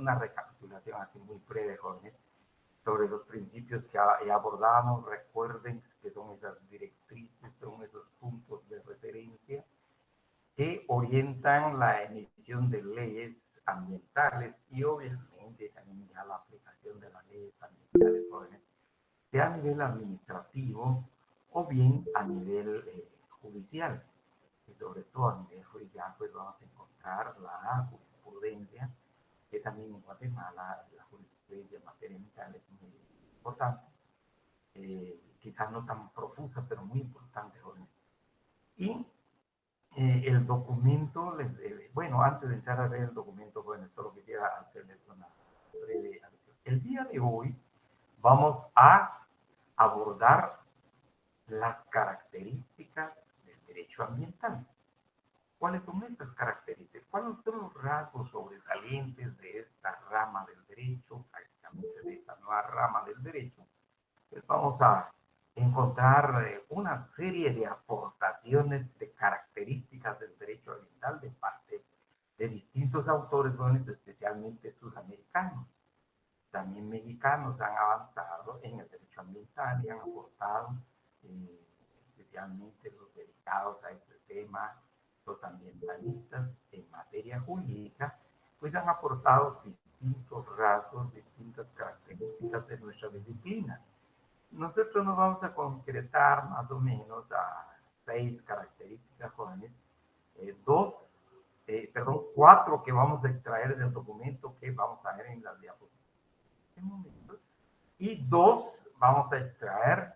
una recapitulación así muy breve, jóvenes, sobre los principios que abordamos. Recuerden que son esas directrices, son esos puntos de referencia que orientan la emisión de leyes ambientales y obviamente también ya la aplicación de las leyes ambientales, jóvenes, sea a nivel administrativo o bien a nivel judicial. Y sobre todo a nivel judicial, pues vamos a encontrar la jurisprudencia, que también en Guatemala la jurisprudencia en materia ambiental es muy importante, quizás no tan profusa, pero muy importante, jóvenes. Y el documento, bueno, antes de entrar a ver el documento, bueno, solo quisiera hacerles una breve alusión. El día de hoy vamos a abordar las características del derecho ambiental. ¿Cuáles son estas características? ¿Cuáles son los rasgos sobresalientes de esta rama del derecho, prácticamente de esta nueva rama del derecho? Pues vamos a encontrar una serie de aportaciones de características del derecho ambiental de parte de distintos autores, especialmente sudamericanos. También mexicanos han avanzado en el derecho ambiental y han aportado, especialmente los dedicados a este tema, los ambientalistas en materia jurídica, pues han aportado distintos rasgos, distintas características de nuestra disciplina. Nosotros nos vamos a concretar más o menos a 6 características, jóvenes, cuatro que vamos a extraer del documento que vamos a ver en las diapositivas y 2 vamos a extraer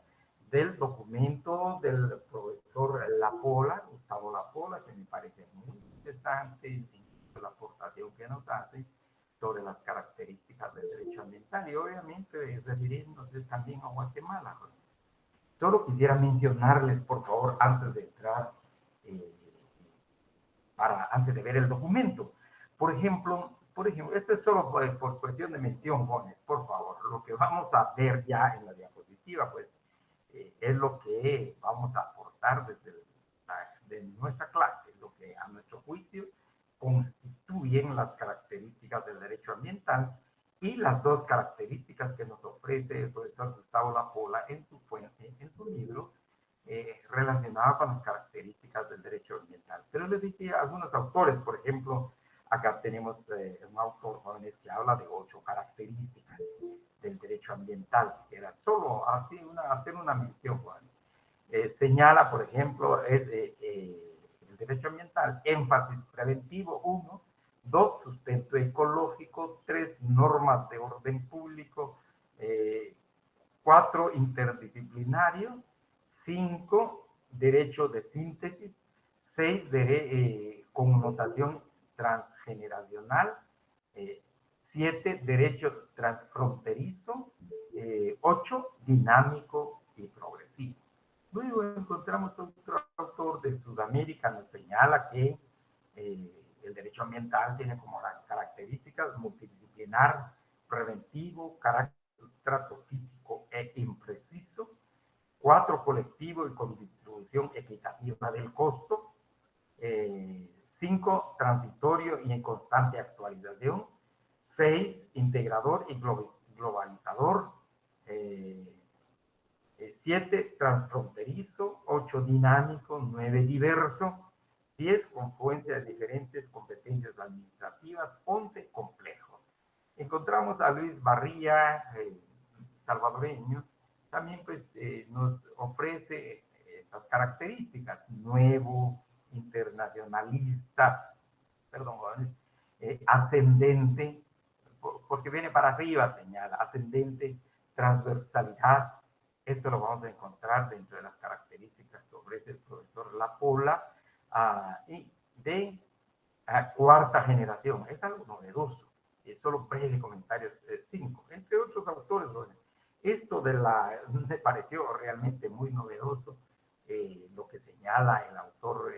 del documento del profesor Lapola, Gustavo Lapola, que me parece muy interesante la aportación que nos hace sobre las características del derecho ambiental y obviamente refiriéndose también a Guatemala. Solo quisiera mencionarles, por favor, antes de entrar, antes de ver el documento. Por ejemplo, esto es solo por cuestión de mención, jóvenes, por favor. Lo que vamos a ver ya en la diapositiva, pues, es lo que vamos a aportar desde de nuestra clase, lo que a nuestro juicio constituyen las características del derecho ambiental y las 2 características que nos ofrece el profesor Gustavo Lapola en su libro, relacionada con las características del derecho ambiental. Pero les decía algunos autores, por ejemplo, acá tenemos un autor, jóvenes, que habla de 8 características del derecho ambiental. Quisiera solo hacer una mención, jóvenes. Señala, por ejemplo, el derecho ambiental, énfasis preventivo, 1, 2, sustento ecológico, 3, normas de orden público, 4, interdisciplinario, 5, derecho de síntesis, 6, connotación transgeneracional, 7, derecho transfronterizo, 8, dinámico y progresivo. Luego encontramos otro autor de Sudamérica, nos señala que el derecho ambiental tiene como características multidisciplinar, preventivo, carácter sustrato físico e impreciso, 4, colectivo y con distribución equitativa del costo, 5, transitorio y en constante actualización, 6, integrador y globalizador, 7, transfronterizo, 8, dinámico, 9, diverso, 10, confluencia de diferentes competencias administrativas, 11, complejo. Encontramos a Luis Barría, salvadoreño, también pues nos ofrece estas características: nuevo, internacionalista, perdón, ascendente, porque viene para arriba, señala, ascendente, transversalidad. Esto lo vamos a encontrar dentro de las características que ofrece el profesor Lapola, y de cuarta generación. Es algo novedoso. Solo breve comentarios, 5, entre otros autores. Bueno, esto me pareció realmente muy novedoso, lo que señala el autor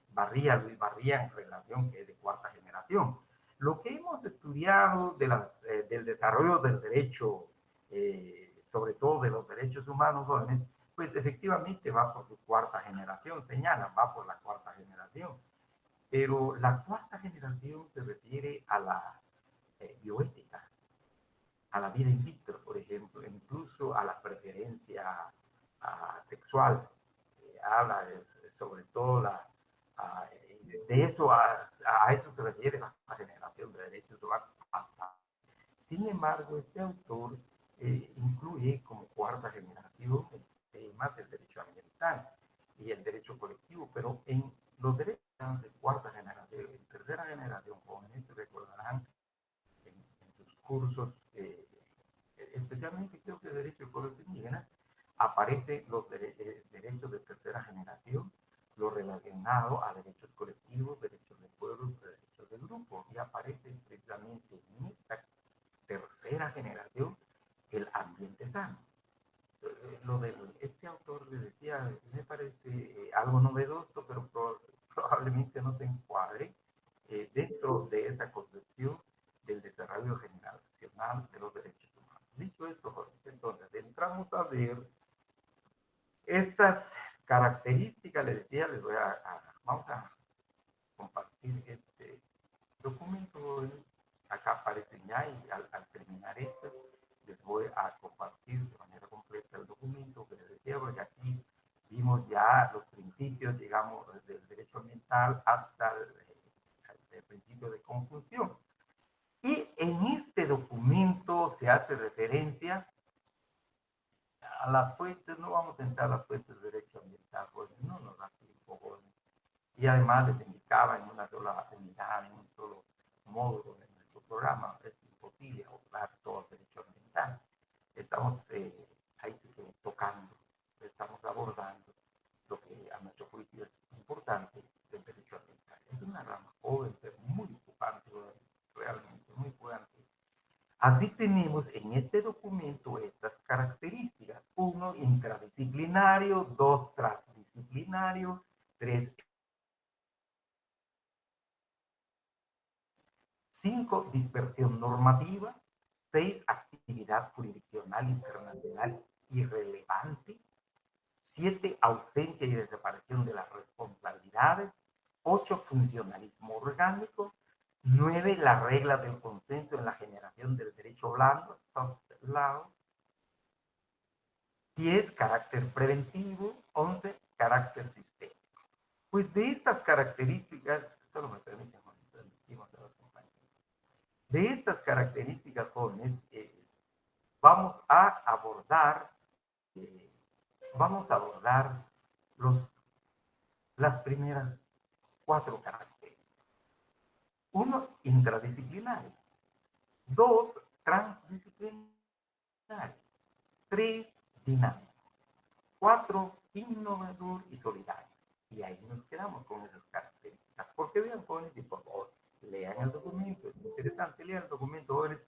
Barría, Luis Barría, en relación que es de cuarta generación. Lo que hemos estudiado del desarrollo del derecho, sobre todo de los derechos humanos, jóvenes, pues efectivamente va por su cuarta generación, señala, va por la cuarta generación. Pero la cuarta generación se refiere a la bioética, a la vida in vitro, por ejemplo, incluso a la preferencia sexual. Habla sobre todo de eso, a eso se refiere la generación de derechos humanos. Sin embargo, este autor incluye como cuarta generación el tema del derecho ambiental y el derecho colectivo, pero en los derechos de cuarta generación y tercera generación, jóvenes se recordarán en sus cursos, especialmente creo que de derecho de pueblos indígenas, aparecen los derechos de tercera generación, lo relacionado a derechos colectivos, derechos de pueblos, derechos del grupo, y aparece precisamente en esta tercera generación el ambiente sano. Lo de este autor le decía, me parece algo novedoso, pero probablemente no se encuadre dentro de esa concepción del desarrollo generacional de los derechos humanos. Dicho esto, Jorge, entonces entramos a ver estas características, les decía, vamos a compartir este documento. Acá aparecen ya y al terminar esto les voy a compartir de manera completa el documento que les decía, porque aquí vimos ya los principios, digamos, del derecho ambiental hasta el principio de conjunción. Y en este documento se hace referencia a las fuentes, no vamos a entrar a las fuentes de derecho ambiental, porque no nos da tiempo, jóvenes. Y además les indicaba en una sola unidad, en un solo módulo de nuestro programa, es imposible abordar todo el derecho ambiental. Estamos ahí sí que tocando, estamos abordando lo que a nuestro juicio es importante del derecho ambiental. Es una rama joven, pero muy ocupante, realmente muy ocupante. Así tenemos en este documento estas características. 1, intradisciplinario. 2, transdisciplinario. 3, 5, dispersión normativa. 6, actividad jurisdiccional internacional irrelevante. 7, ausencia y desaparición de las responsabilidades. 8, funcionalismo orgánico. 9, la regla del consenso en la generación del derecho blando, soft law. 10, carácter preventivo. 11, carácter sistémico. Pues de estas características, solo me permiten, de estas características, jóvenes, vamos a abordar, eh, los, las primeras 4 características. 1, intradisciplinario. 2, transdisciplinario. 3, dinámico. 4, innovador y solidario. Y ahí nos quedamos con esas características. Porque vean, jóvenes, y por favor, lean el documento. Es interesante leer el documento, jóvenes,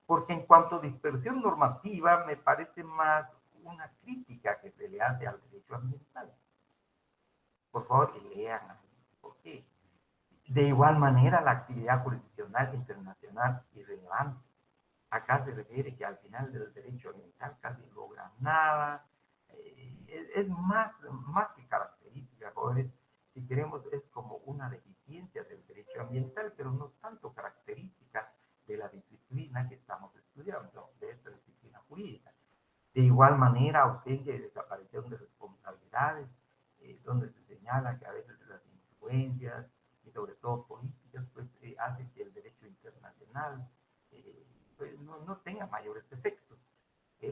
porque en cuanto a dispersión normativa, me parece más una crítica que se le hace al derecho ambiental. Por favor, lean. ¿Por qué? De igual manera, la actividad jurisdiccional internacional irrelevante. Acá se refiere que al final del derecho ambiental casi logra nada. Es más que característica, jóvenes, si queremos, es como una deficiencia del derecho ambiental, pero no tanto característica de la disciplina que estamos estudiando, de esta disciplina jurídica. De igual manera, ausencia y desaparición de responsabilidades, donde se señala que a veces las influencias y sobre todo políticas, pues hacen que el derecho internacional pues, no tenga mayores efectos.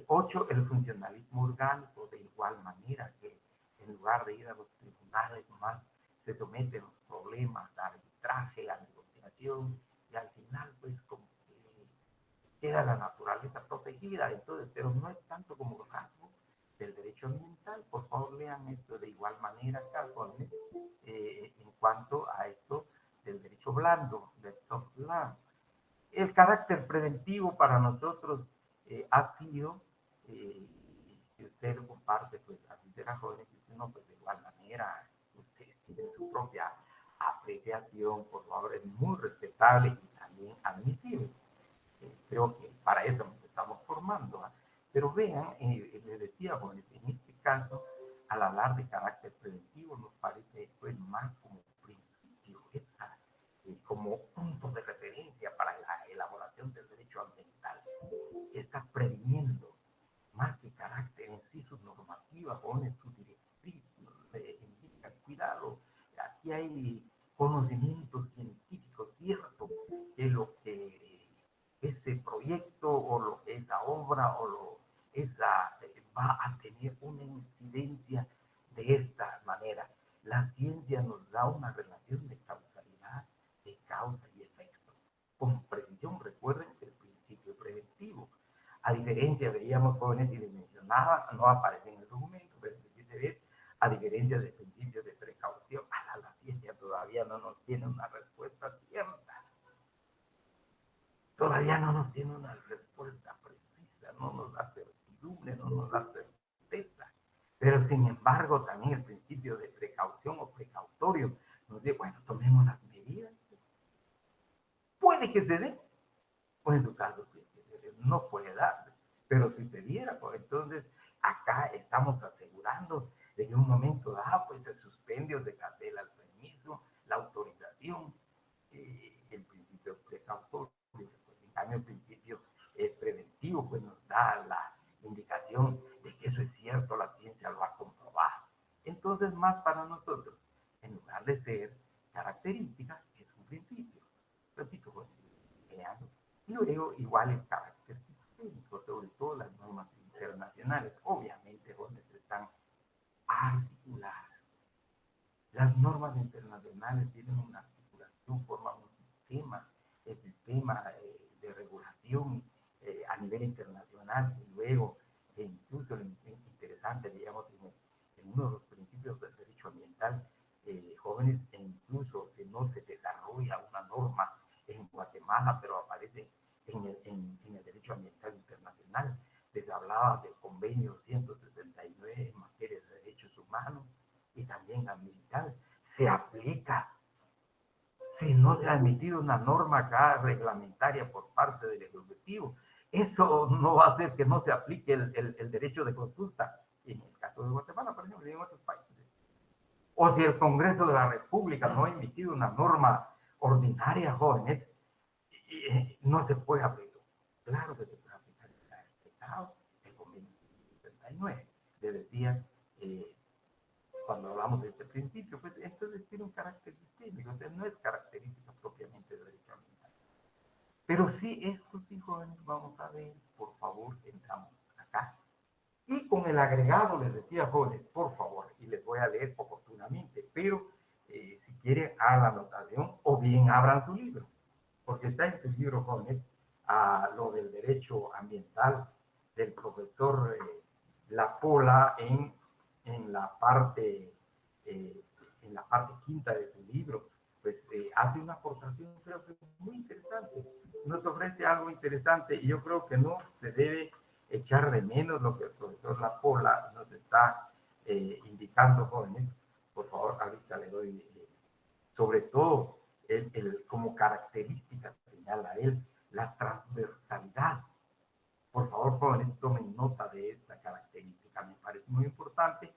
8, el funcionalismo orgánico, de igual manera que en lugar de ir a los tribunales más se someten los problemas a arbitraje, a negociación, y al final pues como queda la naturaleza protegida, entonces, pero no es tanto como el caso del derecho ambiental. Por favor, lean esto de igual manera, Carlos, en cuanto a esto del derecho blando, del soft law. El carácter preventivo para nosotros ha sido, si usted lo comparte, pues así será, jóvenes, si no, pues de igual manera, ustedes tienen su propia apreciación, por favor, es muy respetable y también admisible. Creo que para eso nos estamos formando. ¿Ah? Pero vean, les decía, jóvenes, en este caso, al hablar de carácter preventivo, nos parece pues más como principio, como punto de referencia para la elaboración del derecho ambiental, está previniendo más que carácter en sí, su normativa, pone su directriz, indica, cuidado, aquí hay conocimiento científico cierto de lo que ese proyecto o lo que esa obra o esa va a tener una incidencia de esta manera. La ciencia nos da una relación de causalidad, de causa y efecto. Con precisión, recuerden el principio preventivo. A diferencia, veíamos jóvenes y les mencionaba, no aparece en el documento, pero sí se ve, a diferencia del principio de precaución, la ciencia todavía no nos tiene una respuesta cierta. Todavía no nos tiene una respuesta precisa, no nos da certidumbre, no nos da certeza. Pero sin embargo, también el principio de precaución o precautorio nos dice, bueno, tomemos las medidas. Puede que se dé, pues en su caso sí, no puede darse, pero si se diera, pues entonces acá estamos asegurando de que en un momento dado, pues se suspende o se cancela el permiso, la autorización, el principio precautorio, pues, en cambio el principio preventivo, pues nos da la indicación de que eso es cierto, la ciencia lo ha comprobado. Entonces, más para nosotros, en lugar de ser características, es un principio. Repito, pues, creando. Y luego, igual el carácter sistémico, sobre todo las normas internacionales, obviamente, donde se están articuladas. Las normas internacionales tienen una articulación, forman un sistema, el sistema de regulación a nivel internacional, y luego, incluso lo interesante, digamos, en uno de los principios del derecho ambiental, jóvenes, e incluso si no se desarrolla una norma en Guatemala, pero aparece en el derecho ambiental internacional. Les hablaba del convenio 169 en materia de derechos humanos y también ambiental. Se aplica. Si no se ha emitido una norma acá reglamentaria por parte del Ejecutivo, eso no va a hacer que no se aplique el derecho de consulta. En el caso de Guatemala, por ejemplo, y en otros países. O si el Congreso de la República no ha emitido una norma ordinaria, jóvenes, no se puede aplicar. Claro que se puede aplicar el convenio 69. Le decía, cuando hablamos de este principio, pues entonces tiene un carácter sistémico, entonces no es característica propiamente del derecho ambiental. Pero sí, estos sí, jóvenes, vamos a ver, por favor, entramos acá. Y con el agregado les decía, jóvenes, por favor, y les voy a leer oportunamente, pero si quieren, hagan la anotación o bien abran su libro, porque está en su libro, jóvenes, a lo del derecho ambiental del profesor La Pola en la parte eh, en la parte quinta de su libro, pues hace una aportación, creo que muy interesante, nos ofrece algo interesante y yo creo que no se debe echar de menos lo que el profesor La Pola nos está indicando, jóvenes. Por favor, ahorita le doy, sobre todo, como característica señala él, la transversalidad. Por favor, jóvenes, tomen nota de esta característica, me parece muy importante.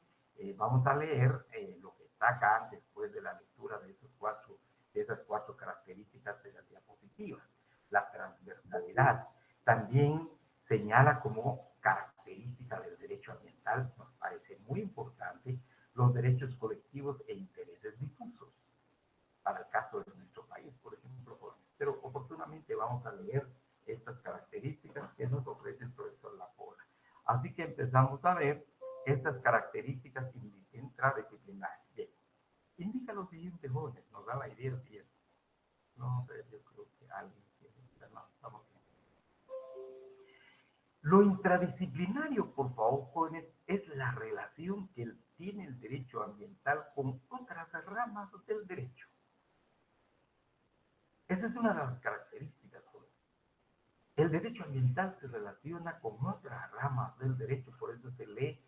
Vamos a leer lo que está acá después de la lectura de esas cuatro características de las diapositivas. La transversalidad también señala como característica del derecho ambiental, nos parece muy importante, los derechos colectivos e intereses difusos. Para el caso de nuestro país, por ejemplo, pero oportunamente vamos a leer estas características que nos ofrece el profesor Lapola. Así que empezamos a ver estas características intradisciplinarias. Bien, indica lo siguiente, jóvenes, nos da la idea siguiente. No, pero yo creo que alguien quiere, no, estamos bien. Lo intradisciplinario, por favor, jóvenes, es la relación que tiene el derecho ambiental con otras ramas del derecho. Esa es una de las características, jóvenes. El derecho ambiental se relaciona con otras ramas del derecho, por eso se le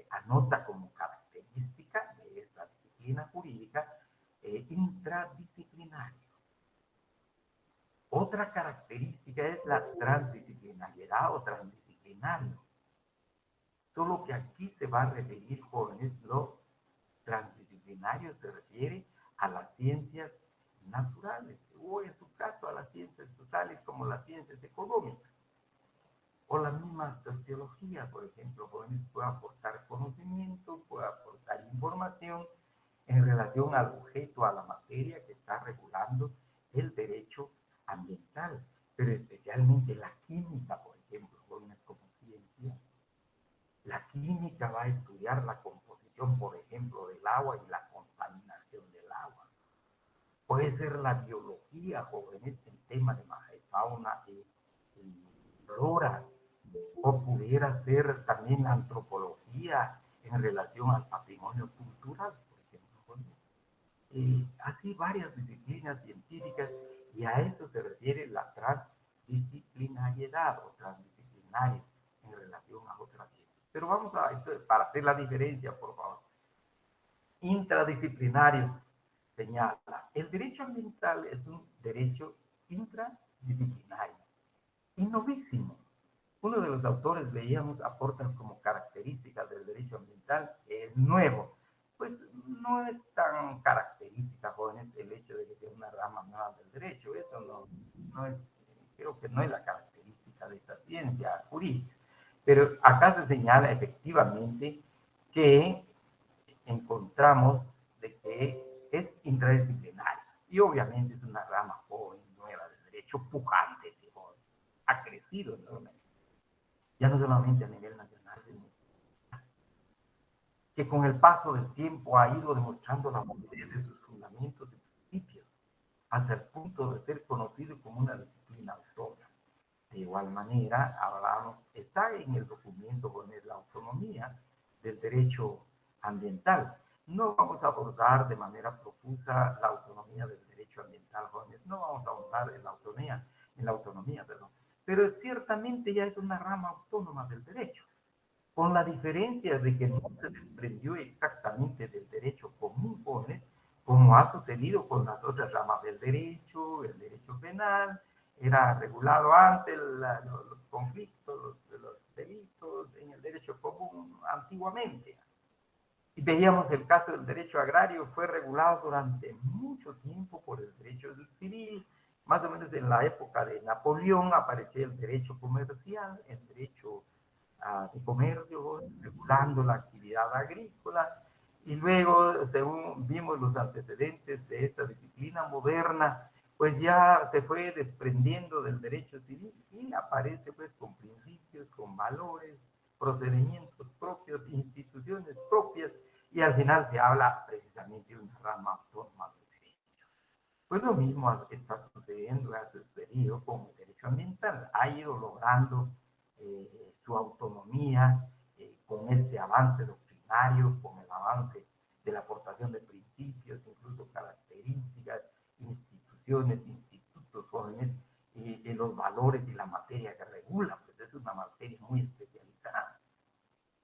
anota como característica de esta disciplina jurídica intradisciplinario. Otra característica es la transdisciplinariedad o transdisciplinario. Solo que aquí se va a referir, jóvenes, lo transdisciplinario se refiere a las ciencias naturales, o en su caso a las ciencias sociales como las ciencias económicas, o la misma sociología, por ejemplo, jóvenes puede aportar conocimiento, puede aportar información en relación al objeto, a la materia que está regulando el derecho ambiental, pero especialmente la química, por ejemplo, jóvenes como ciencia. La química va a estudiar la composición, por ejemplo, del agua y la contaminación del agua. Puede ser la biología, jóvenes, en tema de fauna y flora, o pudiera ser también la antropología en relación al patrimonio cultural, por ejemplo, jóvenes. Así varias disciplinas científicas, y a eso se refiere la transdisciplinariedad o transdisciplinaria en relación a otras ciencias. Pero vamos a, entonces, para hacer la diferencia, por favor. Intradisciplinario señala, el derecho ambiental es un derecho intradisciplinario y novísimo. Uno de los autores, veíamos, aportan como características del derecho ambiental que es nuevo. Pues no es tan característica, jóvenes, el hecho de que sea una rama nueva del derecho. Eso no es, creo que no es la característica de esta ciencia jurídica. Pero acá se señala efectivamente que encontramos de que es interdisciplinaria. Y obviamente es una rama joven, nueva del derecho, pujante, ese joven. Ha crecido enormemente. Ya no solamente a nivel nacional, sino que con el paso del tiempo ha ido demostrando la validez de sus fundamentos y principios, hasta el punto de ser conocido como una disciplina autónoma. De igual manera, hablamos, está en el documento con la autonomía del derecho ambiental. No vamos a abordar de manera profusa la autonomía del derecho ambiental, jóvenes. No vamos a abordar en la autonomía, perdón. Pero ciertamente ya es una rama autónoma del derecho, con la diferencia de que no se desprendió exactamente del derecho común, jóvenes, como ha sucedido con las otras ramas del derecho, el derecho penal, era regulado antes los conflictos, los delitos en el derecho común antiguamente. Y veíamos el caso del derecho agrario, fue regulado durante mucho tiempo por el derecho civil, más o menos en la época de Napoleón apareció el derecho comercial, el derecho de comercio, regulando la actividad agrícola, y luego, según vimos los antecedentes de esta disciplina moderna, pues ya se fue desprendiendo del derecho civil y aparece pues con principios, con valores, procedimientos propios, instituciones propias, y al final se habla precisamente de una rama autónoma del derecho. Pues lo mismo está sucediendo, ha sucedido con el derecho ambiental, ha ido logrando su autonomía con este avance doctrinario, con el avance de la aportación de principios, incluso características, instituciones, institutos jóvenes, y los valores y la materia que regula, pues es una materia muy especializada.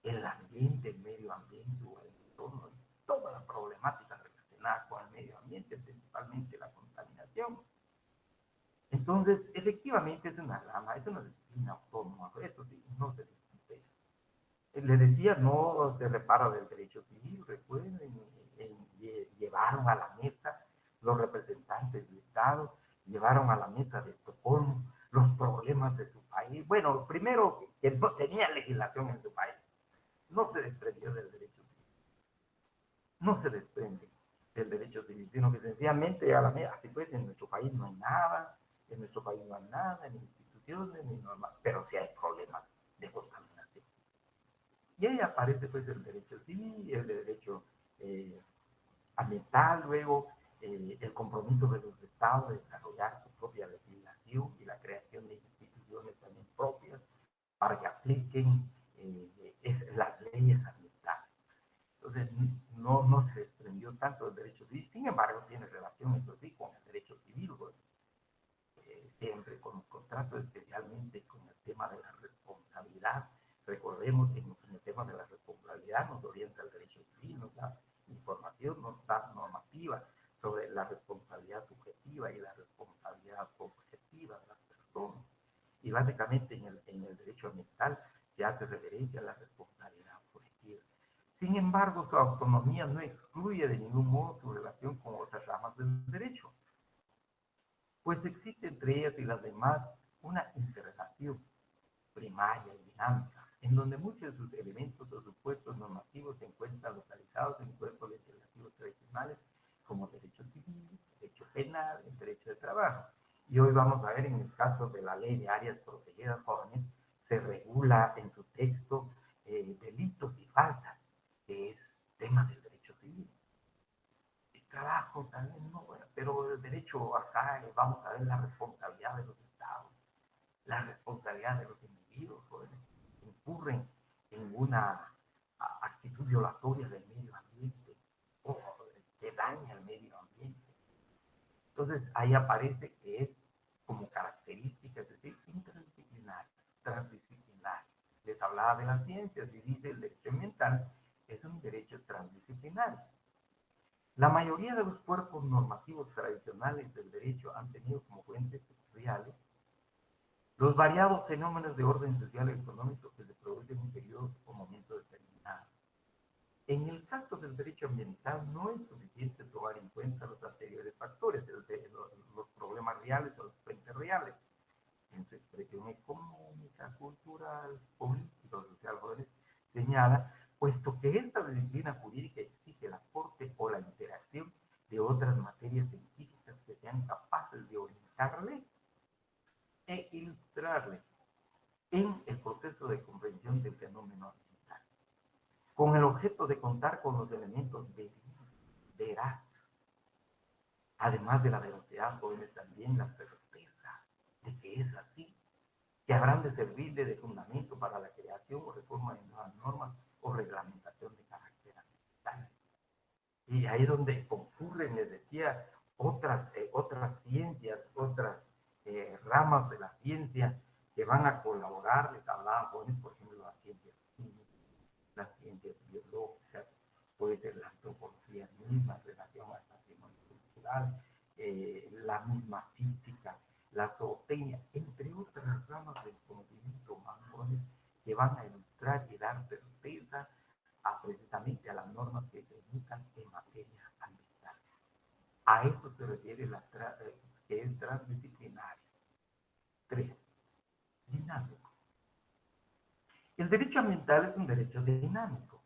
El ambiente, el medio ambiente, o el entorno, toda la problemática relacionada con el medio ambiente, principalmente la contaminación. Entonces, efectivamente es una rama, es una disciplina autónoma, eso sí, no se discute. Le decía, no se repara del derecho civil, recuerden, llevaron a la mesa los representantes del Estado, llevaron a la mesa de Estocolmo los problemas de su país. Bueno, primero, que no tenía legislación en su país, no se desprendió del derecho civil, no se desprende del derecho civil, sino que sencillamente a la mesa, así pues, en nuestro país no hay nada, en nuestro país no hay nada, ni instituciones, ni normas, pero sí hay problemas de contaminación. Y ahí aparece pues el derecho civil, el derecho ambiental, luego el compromiso de los estados de desarrollar su propia legislación y la creación de instituciones también propias para que apliquen las leyes ambientales. Entonces, no se desprendió tanto del derecho civil, sin embargo, tiene relación, eso sí, con el derecho civil, pues, siempre con los contratos, especialmente con el tema de la responsabilidad. Recordemos que en el tema de la responsabilidad nos orienta el derecho civil, nos da información, nos da normativa sobre la responsabilidad subjetiva y la responsabilidad objetiva de las personas. Y básicamente en el derecho ambiental se hace referencia a la responsabilidad objetiva. Sin embargo, su autonomía no excluye de ningún modo su relación con otras ramas del derecho. pues existe entre ellas y las demás una interrelación primaria y dinámica, en donde muchos de sus elementos o supuestos normativos se encuentran localizados en cuerpos legislativos tradicionales como derecho civil, derecho penal, el derecho de trabajo. Y hoy vamos a ver en el caso de la ley de áreas protegidas jóvenes, se regula en su texto delitos y faltas, que es tema del derecho civil. El trabajo también no, bueno, pero el derecho acá vamos a ver la responsabilidad de los estados, la responsabilidad de los individuos, jóvenes, que incurren en una actitud violatoria del medio ambiente o que daña el medio ambiente. Entonces ahí aparece que es como característica, es decir, interdisciplinario, transdisciplinario. Les hablaba de las ciencias y dice el derecho ambiental es un derecho transdisciplinario. La mayoría de los cuerpos normativos tradicionales del derecho han tenido como fuentes reales los variados fenómenos de orden social y económico que se producen en periodos o momentos determinados. En el caso del derecho ambiental no es suficiente tomar en cuenta los anteriores factores, los problemas reales o los frentes reales, en su expresión económica, cultural, política o social, jóvenes, señala, puesto que esta disciplina jurídica exige el aporte o la interacción de otras materias científicas que sean capaces de orientarle e ilustrarle en el proceso de comprensión del fenómeno ambiental, con el objeto de contar con los elementos veraces, además de la veracidad, jóvenes, también la certeza de que es así, que habrán de servirle de fundamento para la creación o reforma de nuevas normas o reglamentación de carácter ambiental. Y ahí es donde concurren, les decía, otras ciencias, otras ramas de la ciencia que van a colaborar. Les hablaba, jóvenes, por ejemplo, las ciencias químicas, las ciencias biológicas, puede ser la antropología misma en relación al patrimonio cultural, la misma física, la zootecnia, entre otras ramas del conocimiento humano que van a ilustrar y dar certeza precisamente a las normas que se emiten en materia ambiental. A eso se refiere que es transdisciplinario. 3. Dinámico. El derecho ambiental es un derecho dinámico.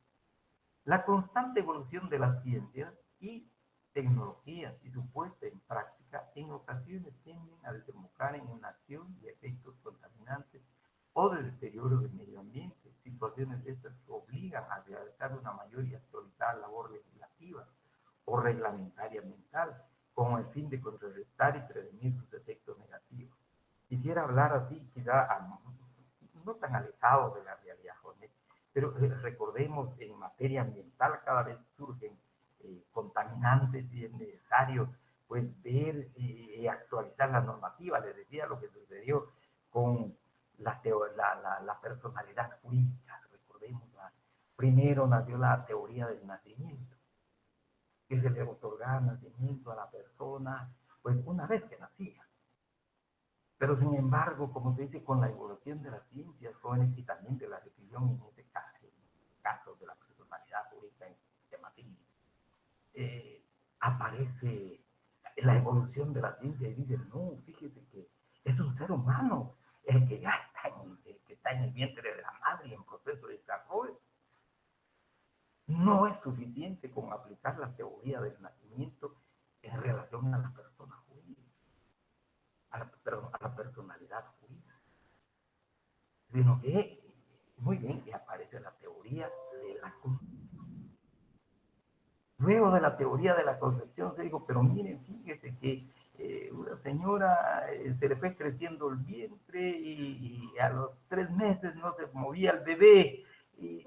La constante evolución de las ciencias y tecnologías y su puesta en práctica en ocasiones tienden a desembocar en una acción de efectos contaminantes o de deterioro del medio ambiente, situaciones estas que obligan a realizar una mayor y actualizada labor legislativa o reglamentaria ambiental, con el fin de contrarrestar y prevenir sus efectos negativos. Quisiera hablar así, quizá no tan alejado de la realidad, jóvenes, pero recordemos, en materia ambiental cada vez surgen contaminantes y es necesario pues ver y actualizar la normativa. Les decía lo que sucedió con la personalidad jurídica. Recordemos, primero nació la teoría del nacimiento, que se le otorgaba nacimiento a la persona pues una vez que nacía. Pero sin embargo, como se dice, con la evolución de las ciencias, jóvenes, y también de la religión en ese caso de la personalidad jurídica en tema civil, aparece la evolución de la ciencia y dice, no, fíjese que es un ser humano el que ya está en el vientre de la madre en proceso de desarrollo. No es suficiente con aplicar la teoría del nacimiento en relación a la persona jurídica, a la personalidad jurídica, sino que, muy bien, que aparece la teoría de la concepción. Luego de la teoría de la concepción se dijo, pero miren, fíjese que una señora se le fue creciendo el vientre y a los 3 meses no se movía el bebé. Y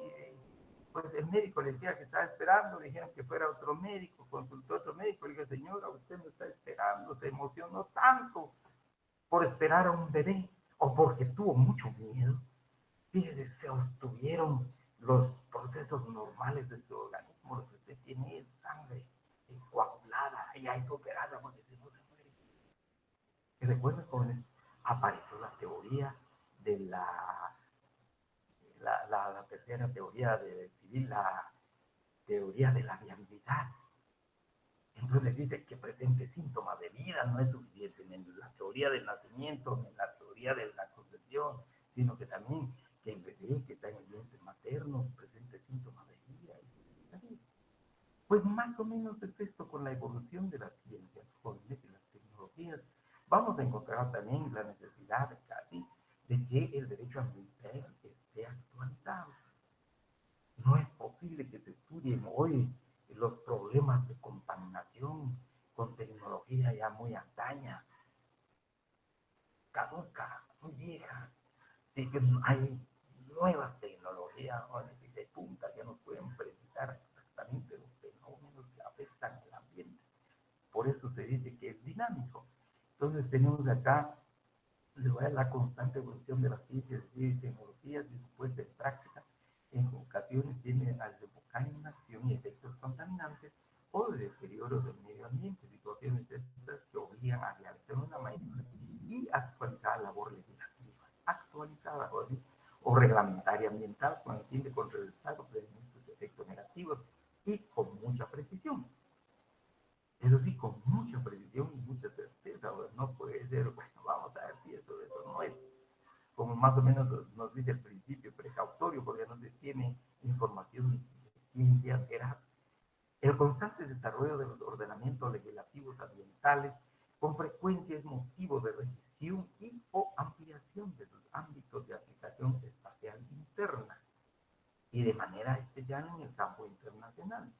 pues el médico le decía que estaba esperando, dijeron que fuera otro médico, consultó a otro médico, le dijo, señora, usted no está esperando, se emocionó tanto por esperar a un bebé o porque tuvo mucho miedo. Fíjese, se obtuvieron los procesos normales de su organismo. Lo que usted tiene es sangre coagulada y hay que operarla porque si no se muere. Y recuerden, jóvenes, apareció la teoría de la tercera teoría de civil, la teoría de la viabilidad, Entonces dice que presente síntomas de vida no es suficiente en la teoría del nacimiento, en la teoría de la concepción, sino que también que el bebé que está en el vientre materno presente síntomas de vida. Pues más o menos es esto con la evolución de las ciencias jóvenes y las tecnologías. Vamos a encontrar también la necesidad casi de que el derecho ambiental esté actualizado. No es posible que se estudien hoy los problemas de contaminación con tecnología ya muy antaña, caduca, muy vieja. Sí que hay nuevas tecnologías, y de punta que nos pueden precisar exactamente los fenómenos que afectan el ambiente. Por eso se dice que es dinámico. Entonces tenemos acá la constante evolución de las ciencias y tecnologías y su puesta en práctica en ocasiones tiene al desembocar en una acción y efectos contaminantes o de deterioro del medio ambiente, situaciones estas que obligan a realizar una mayor y actualizada labor legislativa, actualizada o reglamentaria ambiental con el fin de contrarrestar o prevenir sus efectos negativos y con mucha precisión. Eso sí, con mucha precisión y mucha certeza, no puede ser, bueno, vamos a ver si eso no es, como más o menos nos dice el principio precautorio, porque no se tiene información de ciencia veraz. El constante desarrollo de los ordenamientos legislativos ambientales con frecuencia es motivo de revisión y o ampliación de sus ámbitos de aplicación espacial interna y de manera especial en el campo internacional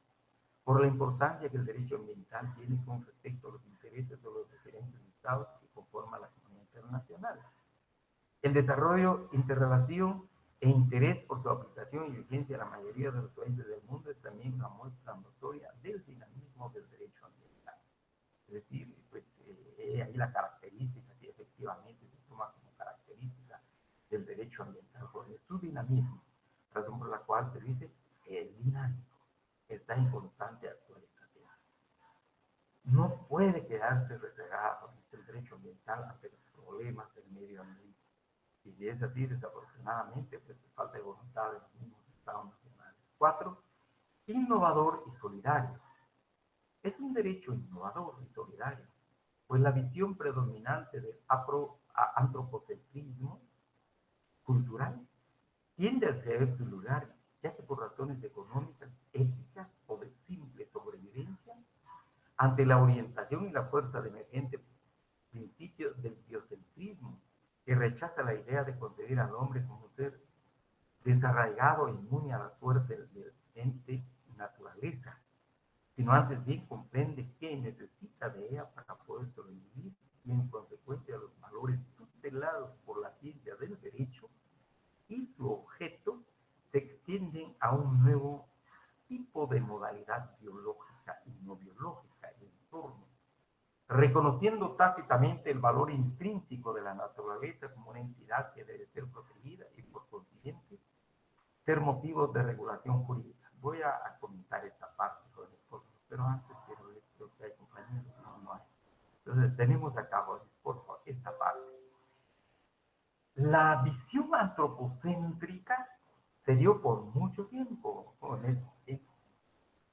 por la importancia que el derecho ambiental tiene con respecto a los intereses de los diferentes estados que conforman la comunidad internacional. El desarrollo, interrelación e interés por su aplicación y vigencia en la mayoría de los países del mundo es también una muestra notoria del dinamismo del derecho ambiental. Es decir, pues ahí la característica, si efectivamente se toma como característica del derecho ambiental, por su dinamismo, razón por la cual se dice que es dinámico, está en constante actualización. No puede quedarse rezagado, dice el derecho ambiental, ante los problemas del medio ambiente. Y si es así, desafortunadamente, pues falta de voluntad de los mismos estados nacionales. 4. Innovador y solidario. Es un derecho innovador y solidario, pues la visión predominante del antropocentrismo cultural tiende a ceder su lugar, ya que por razones económicas, éticas o de simple sobrevivencia, ante la orientación y la fuerza de emergente principio del biocentrismo, que rechaza la idea de concebir al hombre como un ser desarraigado e inmune a la suerte del ente naturaleza, sino antes bien comprende que necesita de ella para poder sobrevivir y en consecuencia los valores tutelados por la ciencia del derecho y su objeto se extienden a un nuevo tipo de modalidad biológica y no biológica en torno, reconociendo tácitamente el valor intrínseco de la naturaleza como una entidad que debe ser protegida y por consiguiente ser motivo de regulación jurídica. Voy a comentar esta parte, pero antes quiero ver que hay compañeros, no hay. Entonces tenemos acá, por favor, esta parte. La visión antropocéntrica se dio por mucho tiempo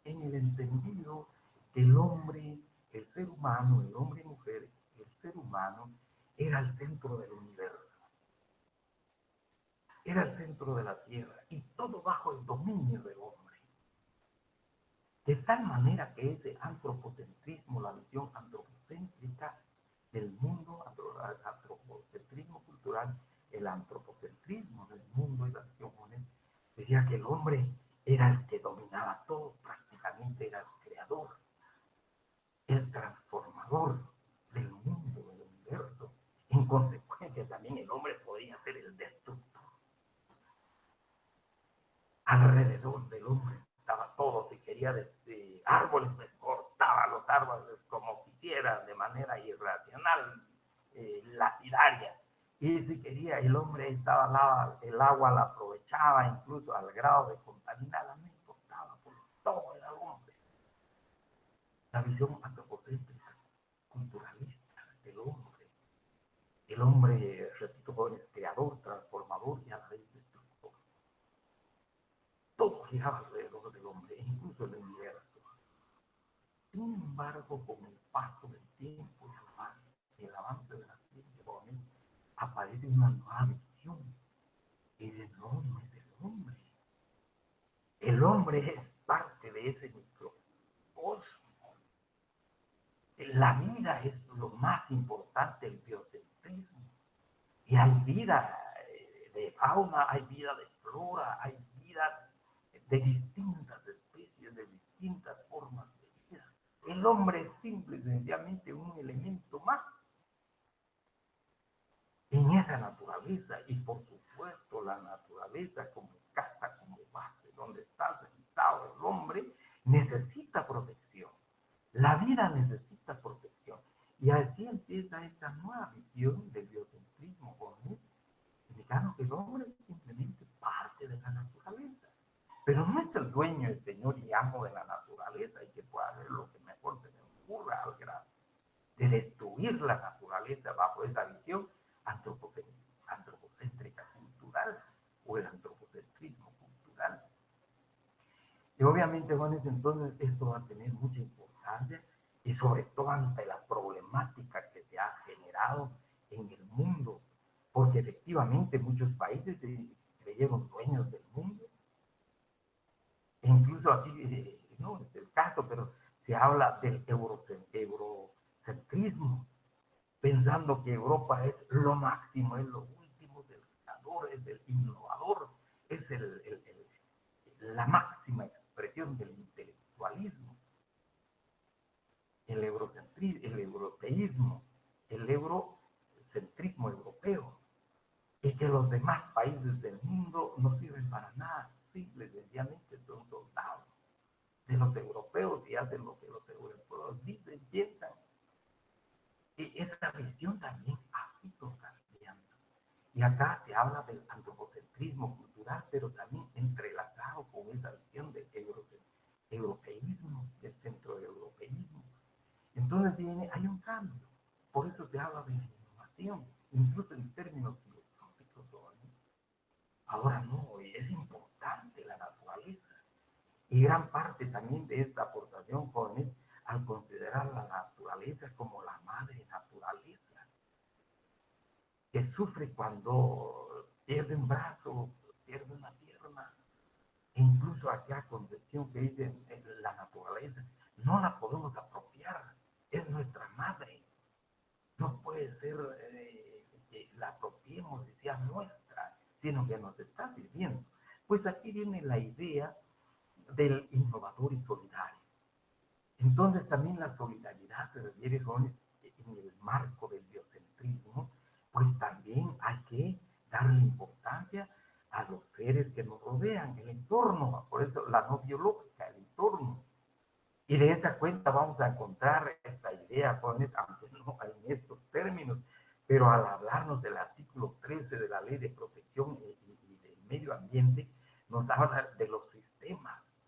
en el entendido que el hombre, el ser humano, el hombre y mujer, el ser humano era el centro del universo, era el centro de la tierra y todo bajo el dominio del hombre. De tal manera que ese antropocentrismo, la visión antropocéntrica del mundo, antropocentrismo cultural, el antropocentrismo del mundo, esa visión decía que el hombre era el que dominaba todo, prácticamente era el creador, el transformador del mundo, del universo. En consecuencia, también el hombre podía ser el destructor. Alrededor del hombre estaba todo, si quería árboles, pues cortaba los árboles como quisiera, de manera irracional, lapidaria. Y si quería, el hombre estaba el agua la aprovechaba incluso al grado de contaminarla, no importaba, porque todo era hombre. La visión antropocéntrica, culturalista del hombre. El hombre, repito, es creador, transformador y a la vez destructor. Todo giraba alrededor del hombre, incluso el universo. sin embargo, con el paso del tiempo y el avance de las ciencias, aparece una nueva visión. Y dice, no, no es el hombre. El hombre es parte de ese microcosmo. La vida es lo más importante, el biocentrismo. Y hay vida de fauna, hay vida de flora, hay vida de distintas especies, de distintas formas de vida. El hombre es simple y sencillamente un elemento más en esa naturaleza, y por supuesto la naturaleza como casa, como base, donde está sentado el hombre, necesita protección. La vida necesita protección. Y así empieza esta nueva visión del biocentrismo indicando que el hombre es simplemente parte de la naturaleza. Pero no es el dueño, el señor y amo de la naturaleza y que pueda hacer lo que mejor se le ocurra al grado de destruir la naturaleza bajo esa visión antropocéntrica cultural o el antropocentrismo cultural. Y obviamente, jóvenes, entonces esto va a tener mucha importancia y sobre todo ante la problemática que se ha generado en el mundo, porque efectivamente muchos países se creyeron dueños del mundo. E incluso aquí, no es el caso, pero se habla del eurocentrismo, pensando que Europa es lo máximo, es lo último, es el creador, es el innovador, es la máxima expresión del intelectualismo, el europeísmo, el eurocentrismo europeo, y que los demás países del mundo no sirven para nada, simple y sencillamente son soldados de los europeos y hacen lo que los europeos dicen, piensan. Y esa visión también ha ido cambiando. Y acá se habla del antropocentrismo cultural, pero también entrelazado con esa visión del europeísmo, del centroeuropeísmo. Entonces hay un cambio. Por eso se habla de la innovación, incluso en términos filosóficos. Ahora no, es importante la naturaleza. Y gran parte también de esta aportación, jóvenes, al considerar la naturaleza como la madre naturaleza, que sufre cuando pierde un brazo, pierde una pierna, e incluso aquella concepción que dice la naturaleza, no la podemos apropiar, es nuestra madre, no puede ser que la apropiemos y sea nuestra, sino que nos está sirviendo. Pues aquí viene la idea del innovador y solidario. Entonces también la solidaridad se refiere, jóvenes, en el marco del biocentrismo, pues también hay que darle importancia a los seres que nos rodean, el entorno, por eso la no biológica, el entorno. Y de esa cuenta vamos a encontrar esta idea, jóvenes, aunque no en estos términos, pero al hablarnos del artículo 13 de la Ley de Protección y del Medio Ambiente, nos habla de los sistemas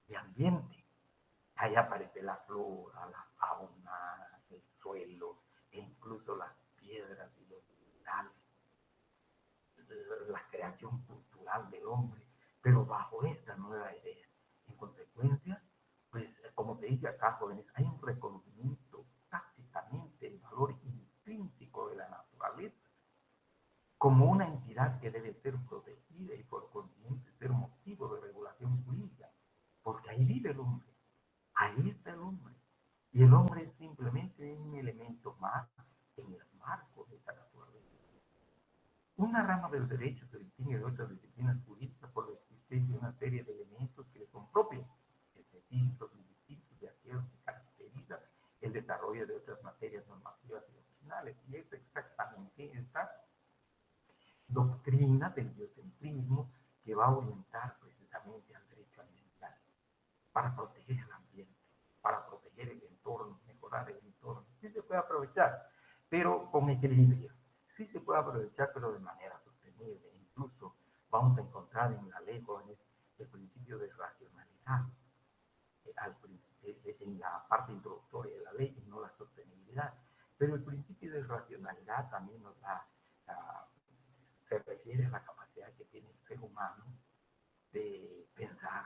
de ambiente. Ahí aparece la flora, la fauna, el suelo, e incluso las piedras y los minerales, la creación cultural del hombre, pero bajo esta nueva idea. En consecuencia, pues como se dice acá, jóvenes, hay un reconocimiento tácitamente del valor intrínseco de la naturaleza como una entidad que debe ser protegida y por consiguiente ser motivo de regulación jurídica, porque ahí vive el hombre. Ahí está el hombre. Y el hombre es simplemente un elemento más en el marco de esa naturaleza. Una rama del derecho se distingue de otras disciplinas jurídicas por la existencia de una serie de elementos que le son propios, específicos y distintos de aquellos que caracterizan el desarrollo de otras materias normativas y doctrinales. Y es exactamente esta doctrina del biocentrismo que va a orientar precisamente al derecho ambiental para proteger el ambiente, para proteger el entorno, mejorar el entorno. Sí se puede aprovechar, pero con equilibrio. Sí se puede aprovechar, pero de manera sostenible. Incluso vamos a encontrar en la ley, jóvenes, el principio de racionalidad en la parte introductoria de la ley y no la sostenibilidad. Pero el principio de racionalidad también nos da, se refiere a la capacidad que tiene el ser humano de pensar,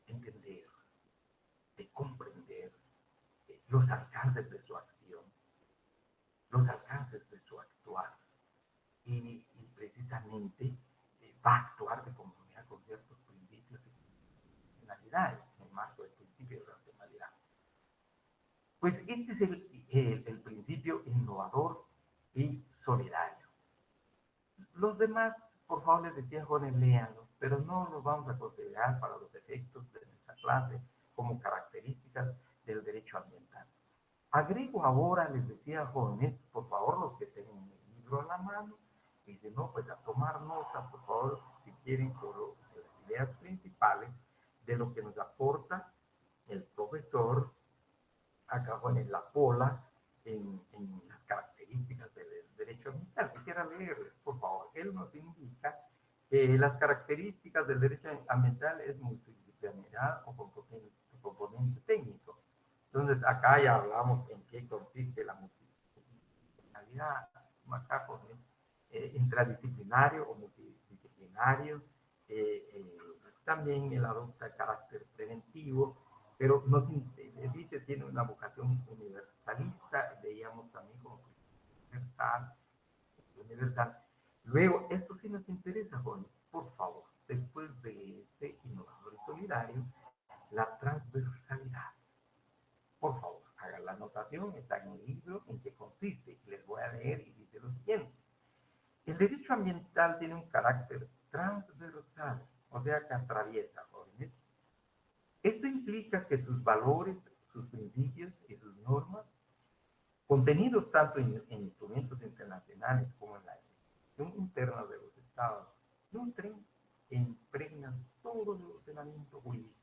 entender, de comprender los alcances de su acción, los alcances de su actuar. Y precisamente va a actuar de conformidad con ciertos principios y finalidades, en el marco del principio de racionalidad. Pues este es el principio innovador y solidario. Los demás, por favor, les decía jóvenes, léanlos, pero no los vamos a considerar para los efectos de nuestra clase como características del derecho ambiental. Agrego ahora, les decía jóvenes, por favor, los que tengan el libro a la mano, dicen, no, pues a tomar nota, por favor, si quieren, solo de las ideas principales de lo que nos aporta el profesor acá, bueno, en la pola, en las características del derecho ambiental. Quisiera leer, por favor. Él nos indica que las características del derecho ambiental es multidisciplinaridad o componente técnico. Entonces, acá ya hablamos en qué consiste la multidisciplinaridad. Acá es intradisciplinario o multidisciplinario. También él adopta carácter preventivo, pero nos dice tiene una vocación universalista, veíamos también como universal. Luego, esto sí nos interesa, jóvenes, por favor, después de este innovador y solidario, la transversalidad. Por favor, hagan la anotación, está en el libro en qué consiste. Les voy a leer y dice lo siguiente. El derecho ambiental tiene un carácter transversal, o sea que atraviesa, jóvenes. Esto implica que sus valores, sus principios y sus normas, contenidos tanto en instrumentos internacionales como en la legislación interna de los estados, nutren e impregnan todo el ordenamiento jurídico.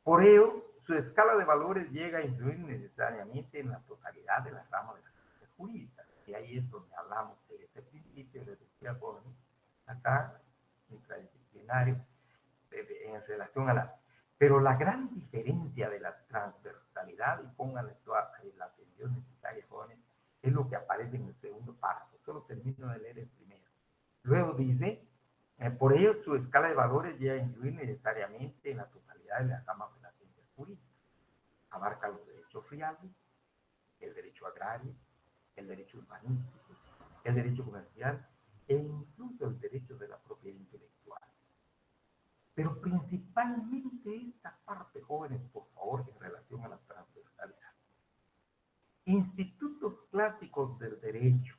Por ello, su escala de valores llega a influir necesariamente en la totalidad de la rama de las ciencias jurídicas. Y ahí es donde hablamos de este principio, les decía, jóvenes, acá, interdisciplinario, en relación a la... Pero la gran diferencia de la transversalidad, y pónganle toda la atención necesaria, jóvenes, es lo que aparece en el segundo párrafo. Solo termino de leer el primero. Luego dice, por ello su escala de valores llega a influir necesariamente en la totalidad de las ramas de las ciencias jurídicas. Abarca los derechos reales, el derecho agrario, el derecho urbanístico, el derecho comercial e incluso el derecho de la propiedad intelectual. Pero principalmente esta parte, jóvenes, por favor, en relación a la transversalidad. Institutos clásicos del derecho,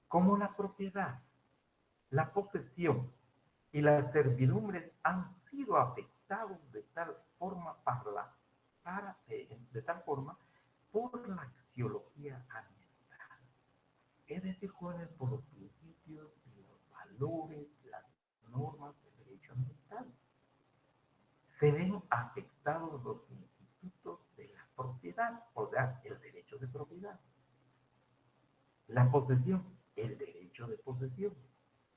como la propiedad, la posesión y las servidumbres han sido afectados de tal forma por la axiología ambiental. Es decir, jóvenes, por los principios y los valores, las normas del derecho ambiental. Se ven afectados los institutos de la propiedad, o sea, el derecho de propiedad. La posesión, el derecho de posesión.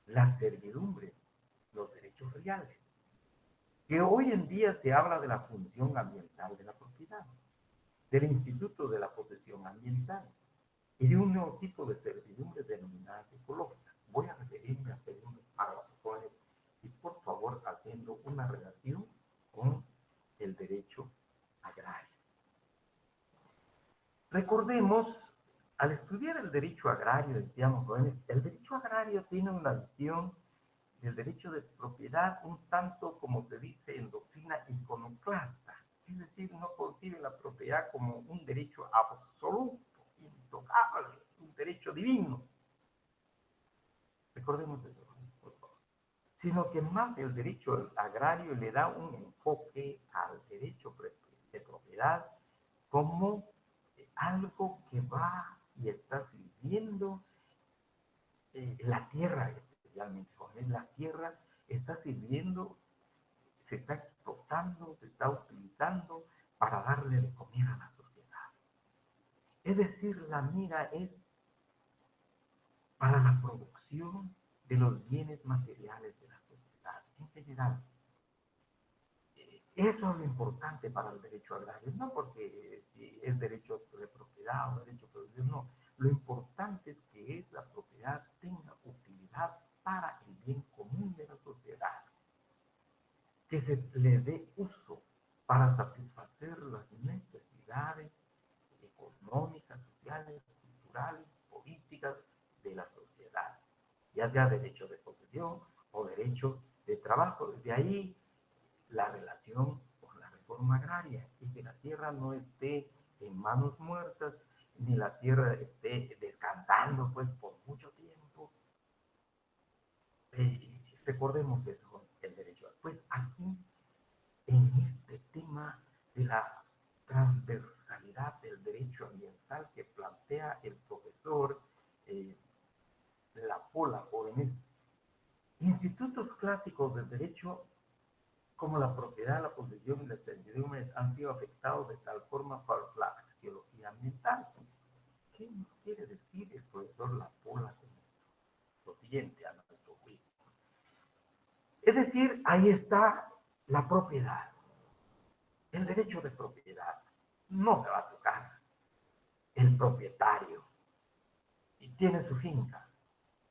Las servidumbres, los derechos reales. Que hoy en día se habla de la función ambiental de la propiedad, del instituto de la posesión ambiental y de un nuevo tipo de servidumbres denominadas ecológicas. Voy a referirme al segundo párrafo y por favor haciendo una relación con el derecho agrario. Recordemos, al estudiar el derecho agrario, decíamos, jóvenes, el derecho agrario tiene una visión del derecho de propiedad un tanto, como se dice en doctrina, iconoclasta. Es decir, no concibe la propiedad como un derecho absoluto, intocable, un derecho divino. Recordemos eso, por favor. Sino que más el derecho agrario le da un enfoque al derecho de propiedad como algo que va y está sirviendo la tierra, especialmente, jóvenes, la tierra está sirviendo, se está explotando, se está utilizando para darle de comer a la sociedad. Es decir, la mira es para la producción de los bienes materiales de la sociedad en general. Eso es lo importante para el derecho agrario, no porque si es derecho de propiedad o derecho de producción, no. Lo importante es que esa propiedad tenga utilidad para el bien común de la sociedad, que se le dé uso para satisfacer las necesidades realidades económicas, sociales, culturales, políticas de la sociedad, ya sea derecho de posesión o derecho de trabajo. De ahí la relación con la reforma agraria y que la tierra no esté en manos muertas, ni la tierra esté descansando pues por mucho tiempo. Recordemos eso, el derecho. Pues aquí, en este tema de la transversalidad del derecho ambiental que plantea el profesor La Pola, jóvenes, institutos clásicos del derecho como la propiedad, la posesión y la servidumbre han sido afectados de tal forma por la axiología ambiental. ¿Qué nos quiere decir el profesor La Pola con esto? Lo siguiente, a nuestro juicio. Es decir, ahí está la propiedad, el derecho de propiedad. No se va a tocar el propietario y tiene su finca.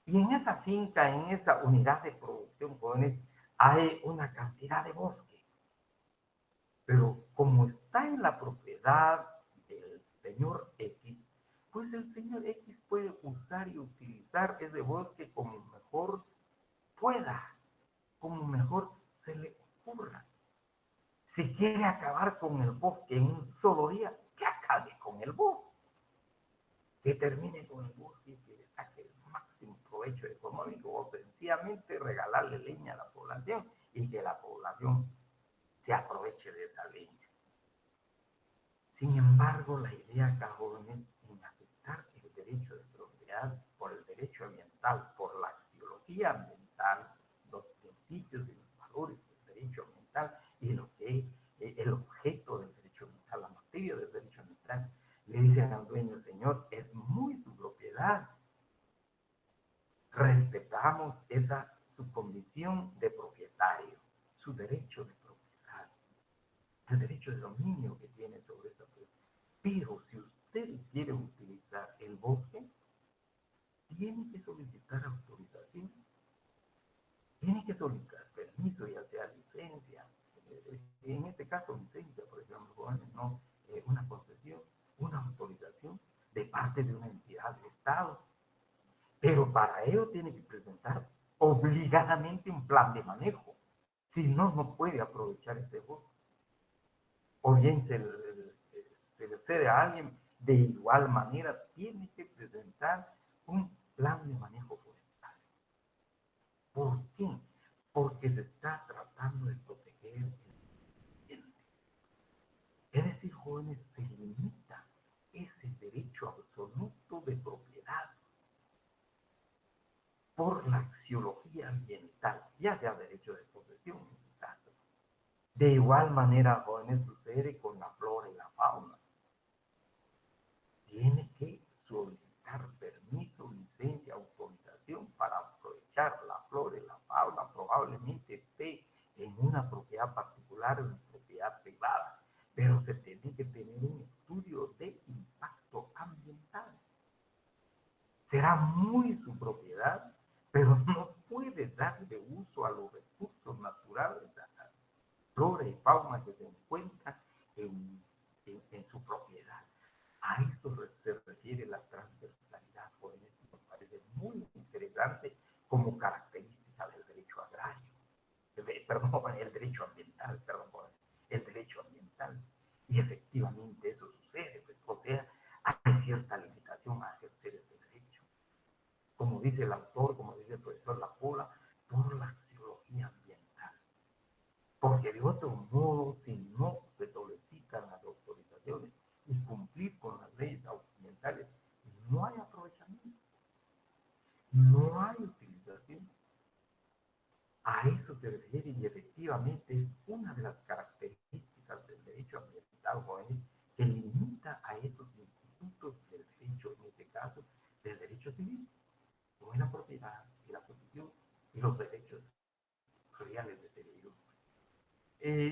Y en esa finca, en esa unidad de producción, jóvenes, hay una cantidad de bosque. Pero como está en la propiedad del señor X, pues el señor X puede usar y utilizar ese bosque como mejor pueda, como mejor se le ocurra. Si quiere acabar con el bosque en un solo día, que acabe con el bosque, que termine con el bosque y que le saque el máximo provecho económico o sencillamente regalarle leña a la población y que la población se aproveche de esa leña. Sin embargo, la idea acá, jóvenes, en afectar el derecho de propiedad por el derecho ambiental, por la axiología ambiental, los principios y los valores del derecho ambiental y lo que es el objeto del derecho ambiental, la materia del derecho ambiental, le dicen al dueño, señor, es muy su propiedad. Respetamos esa su condición de propietario, su derecho de propiedad, el derecho de dominio que tiene sobre esa propiedad. Pero si usted quiere utilizar el bosque, tiene que solicitar autorización, tiene que solicitar permiso, ya sea licencia, en este caso licencia, por ejemplo, no una concesión, una autorización de parte de una entidad del Estado. Pero para ello tiene que presentar obligadamente un plan de manejo. Si no, no puede aprovechar ese bosque. O bien se le cede a alguien, de igual manera tiene que presentar un plan de manejo forestal. ¿Por qué? Porque se está tratando de proteger el ambiente. Es decir, jóvenes, se limita ese derecho absoluto de propiedad por la axiología ambiental, ya sea derecho de posesión en este caso. De igual manera, jóvenes, sucede con la flora y la fauna. Tiene que solicitar permiso, licencia, autorización para aprovechar la flora y la fauna. Probablemente esté en una propiedad particular o en propiedad privada, pero se tiene que tener un estudio de impacto ambiental. Será muy su propiedad, pero no puede darle uso a los recursos naturales, a la flora y fauna que se encuentran en su propiedad. A eso se refiere la transversalidad, por esto me parece muy interesante como característica del derecho agrario, perdón, el derecho ambiental, perdón, el derecho ambiental. Y efectivamente eso sucede, pues, o sea, hay cierta limitación a ejercer ese derecho. Como dice el autor, como dice el profesor La Pola, por la axiología ambiental. Porque de otro modo, si no se solicitan las autorizaciones y cumplir con las leyes ambientales, no hay aprovechamiento, no hay utilización. A eso se refiere y efectivamente es una de las características del derecho ambiental, jóvenes, que limita a esos institutos del derecho, en este caso, del derecho civil, como la propiedad y la posesión y los derechos reales de servidumbre.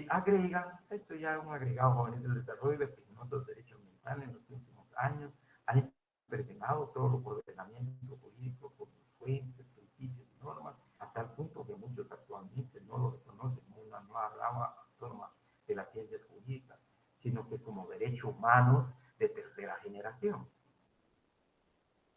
Agrega, esto ya es un agregado, jóvenes, el desarrollo de penosos derechos ambientales en los últimos años ha impregnado todo el ordenamiento jurídico con fuentes, principios y normas, a tal punto que muchos actualmente no lo reconocen como una nueva rama autónoma de las ciencias jurídicas, sino que como derecho humanos de tercera generación.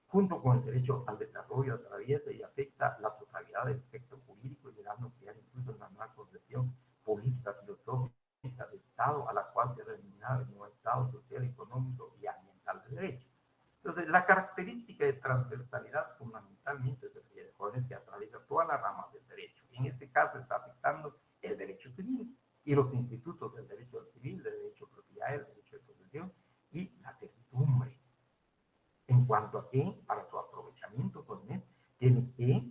Junto con el derecho al desarrollo, atraviesa y afecta la totalidad del espectro jurídico, llegando a crear incluso una nueva concepción política, filosófica de Estado, a la cual se ha denominado el nuevo Estado social, económico y ambiental de derecho. Entonces, la característica de transversalidad fundamentalmente se refiere a jóvenes que atraviesa todas las ramas del derecho. En este caso está afectando el derecho civil y los institutos del derecho civil, del derecho de propiedad, del derecho de posesión y la servidumbre. En cuanto a que, para su aprovechamiento, jóvenes, tiene que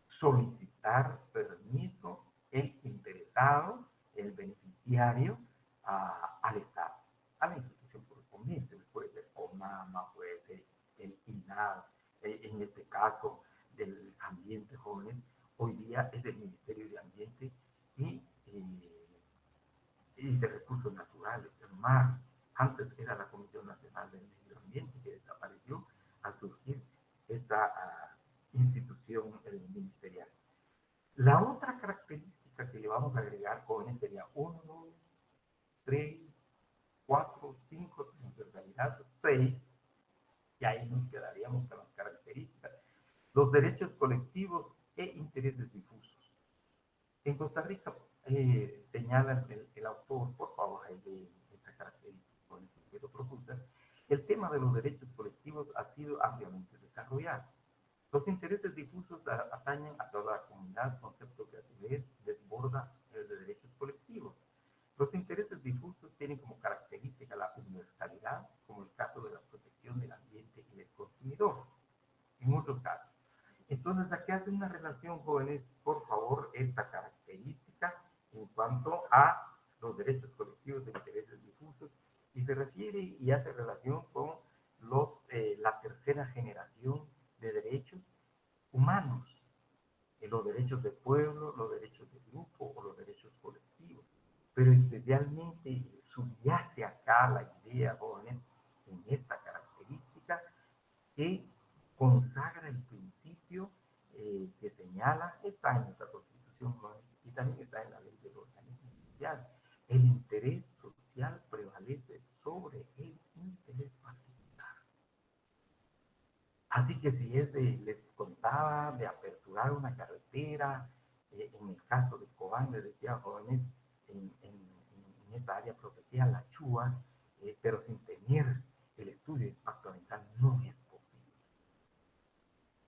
solicitar permiso el interesado, el beneficiario, al Estado, a la institución correspondiente. Puede ser ONAMA, puede ser el INAD, en este caso del ambiente, jóvenes. Hoy día es el Ministerio de Ambiente y de Recursos Naturales, el MAR. Antes era la Comisión Nacional del Medio Ambiente, que desapareció al surgir esta institución ministerial. La otra característica que le vamos a agregar, jóvenes, sería 1, 3, 4, 5, transversalidad, 6, y ahí nos quedaríamos con las características. Los derechos colectivos e intereses difusos. En Costa Rica señala el autor, por favor, de esta característica con el que lo propuso, el tema de los derechos colectivos ha sido ampliamente desarrollado. Los intereses difusos atañen a toda la comunidad, concepto que a su vez desborda el de derechos colectivos. Los intereses difusos tienen como característica la universalidad, como el caso de la protección del ambiente y del consumidor, en otros casos. Entonces, aquí hace una relación, jóvenes, por favor, esta característica en cuanto a los derechos colectivos de intereses difusos, y se refiere y hace relación con la tercera generación de derechos humanos, los derechos de pueblo, los derechos de grupo o los derechos colectivos. Pero especialmente subyace acá la idea, jóvenes, en esta característica que consagra el principio que señala, está en nuestra Constitución, jóvenes, y también está en la ley del organismo social. El interés social prevalece sobre el interés particular. Así que si les contaba de aperturar una carretera, en el caso de Cobán, les decía, jóvenes, en esta área protegida, la Chua, pero sin tener el estudio de impacto ambiental, no es posible.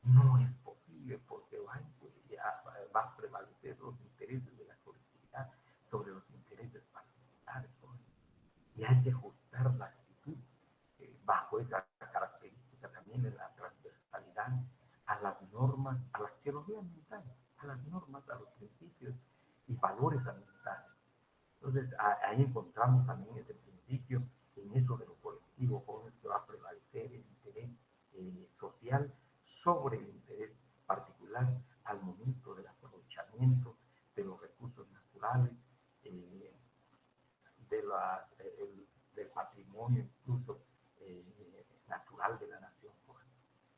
No es posible porque va a prevalecer los intereses de la colectividad sobre los intereses particulares, jóvenes. Y hay que ajustar la actitud bajo esa característica también de la transversalidad a las normas, a la axiología ambiental, a las normas, a los principios y valores ambientales. Entonces, ahí encontramos también ese principio en eso de lo colectivo, jóvenes, que va a prevalecer el interés social sobre el interés particular al momento del aprovechamiento de los recursos naturales, del patrimonio incluso natural de la nación.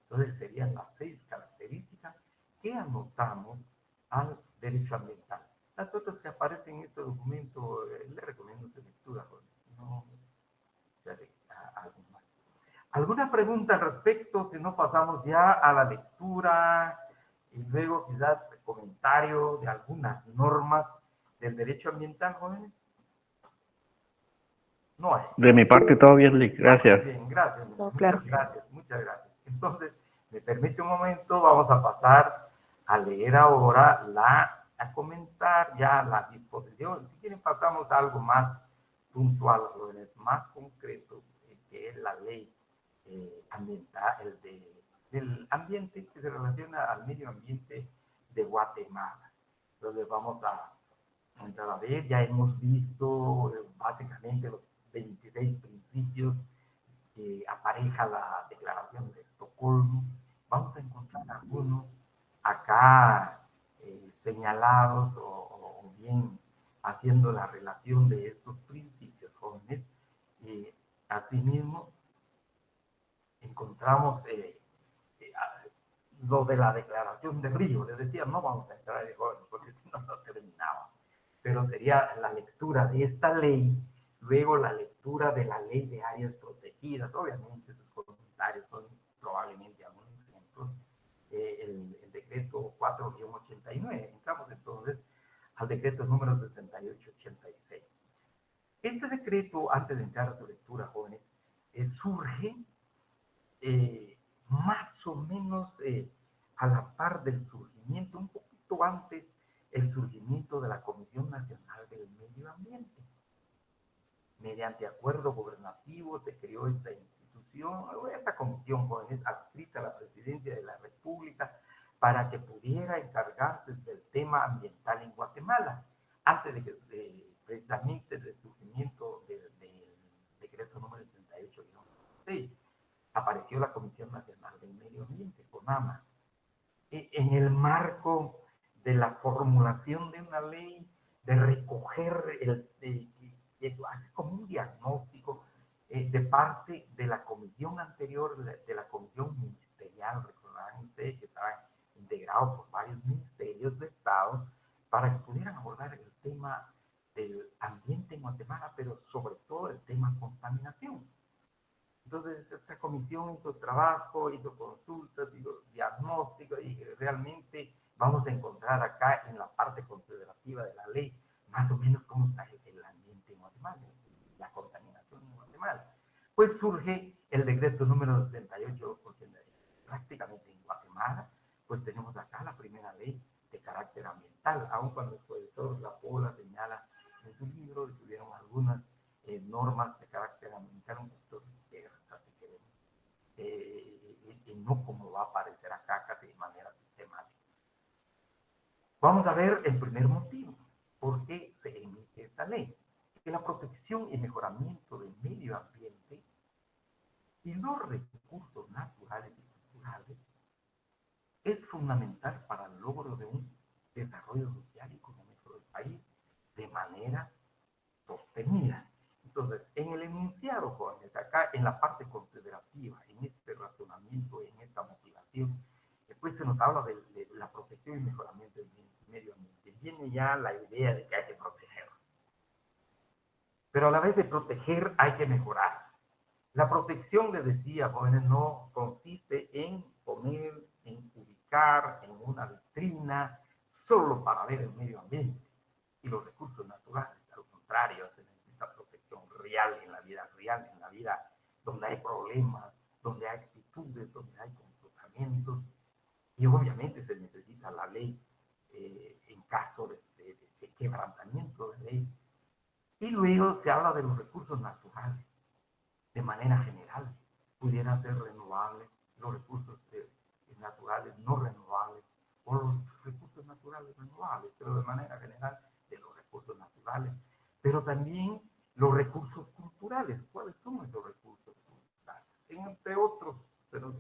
Entonces serían las 6 características que anotamos al derecho ambiental. Las otras que aparecen en este documento, le recomiendo su lectura, no se algo más. ¿Alguna pregunta al respecto? Si no, pasamos ya a la lectura y luego quizás comentario de algunas normas del derecho ambiental, jóvenes. No hay. De mi parte, todo bien, Lick. Gracias. Bien, gracias. No, claro. Muchas gracias. Entonces, me permite un momento, vamos a pasar a leer ahora a comentar ya la disposición. Si quieren, pasamos a algo más puntual, jóvenes, más concreto, que es la ley ambiental, del ambiente que se relaciona al medio ambiente de Guatemala. Entonces, vamos a entrar a ver, ya hemos visto básicamente los 26 principios que apareja la Declaración de Estocolmo. Vamos a encontrar algunos acá señalados o bien haciendo la relación de estos principios, jóvenes. Asimismo, encontramos lo de la Declaración de Río. Les decía, no vamos a entrar en jóvenes porque si no, no terminamos. Pero sería la lectura de esta ley, luego la lectura de la ley de áreas protegidas, obviamente sus comentarios son probablemente algunos ejemplos, el decreto 4-89. Entramos entonces al decreto número 6886. Este decreto, antes de entrar a su lectura, jóvenes, surge más o menos a la par del surgimiento, un poquito antes, el surgimiento de la Comisión Nacional del Medio Ambiente. Mediante acuerdo gubernativo se creó esta institución, esta comisión, jóvenes, adscrita a la Presidencia de la República para que pudiera encargarse del tema ambiental en Guatemala, antes de que precisamente del surgimiento del decreto número 68-6. Apareció la Comisión Nacional del Medio Ambiente, CONAMA, en el marco de la formulación de una ley, de recoger, hace como un diagnóstico de parte de la comisión anterior, de la comisión ministerial. Recordarán ustedes que estaba integrado por varios ministerios de Estado para que pudieran abordar el tema del ambiente en Guatemala, pero sobre todo el tema contaminación. Entonces, esta comisión hizo trabajo, hizo consultas, hizo diagnóstico y realmente vamos a encontrar acá en la parte considerativa de la ley más o menos cómo está el ambiente en Guatemala, la contaminación en Guatemala. Pues surge el decreto número 6880. Prácticamente en Guatemala, pues tenemos acá la primera ley de carácter ambiental, aun cuando el profesor Lapola señala en su libro que tuvieron algunas normas de carácter ambiental un poquito dispersas, si queremos, y no como va a aparecer acá casi de manera sistemática. Vamos a ver el primer motivo, por qué se emite esta ley, que la protección y mejoramiento del medio ambiente y los recursos naturales y culturales es fundamental para el logro de un desarrollo social y económico del país de manera sostenida. Entonces, en el enunciado, jóvenes, acá en la parte considerativa, en este razonamiento, en esta motivación, después se nos habla de la protección y mejoramiento del medio ambiente. Viene ya la idea de que hay que proteger. Pero a la vez de proteger hay que mejorar. La protección, les decía, jóvenes, no consiste en poner, en ubicar en una vitrina solo para ver el medio ambiente y los recursos naturales. Al contrario, se necesita protección real, en la vida donde hay problemas, donde hay actitudes, donde hay comportamientos, y obviamente se necesita la ley en caso de quebrantamiento de ley. Y luego se habla de los recursos naturales, de manera general. Pudieran ser renovables, los recursos naturales no renovables, o los recursos naturales renovables, pero de manera general de los recursos naturales. Pero también los recursos culturales. ¿Cuáles son esos recursos culturales? Entre otros, pero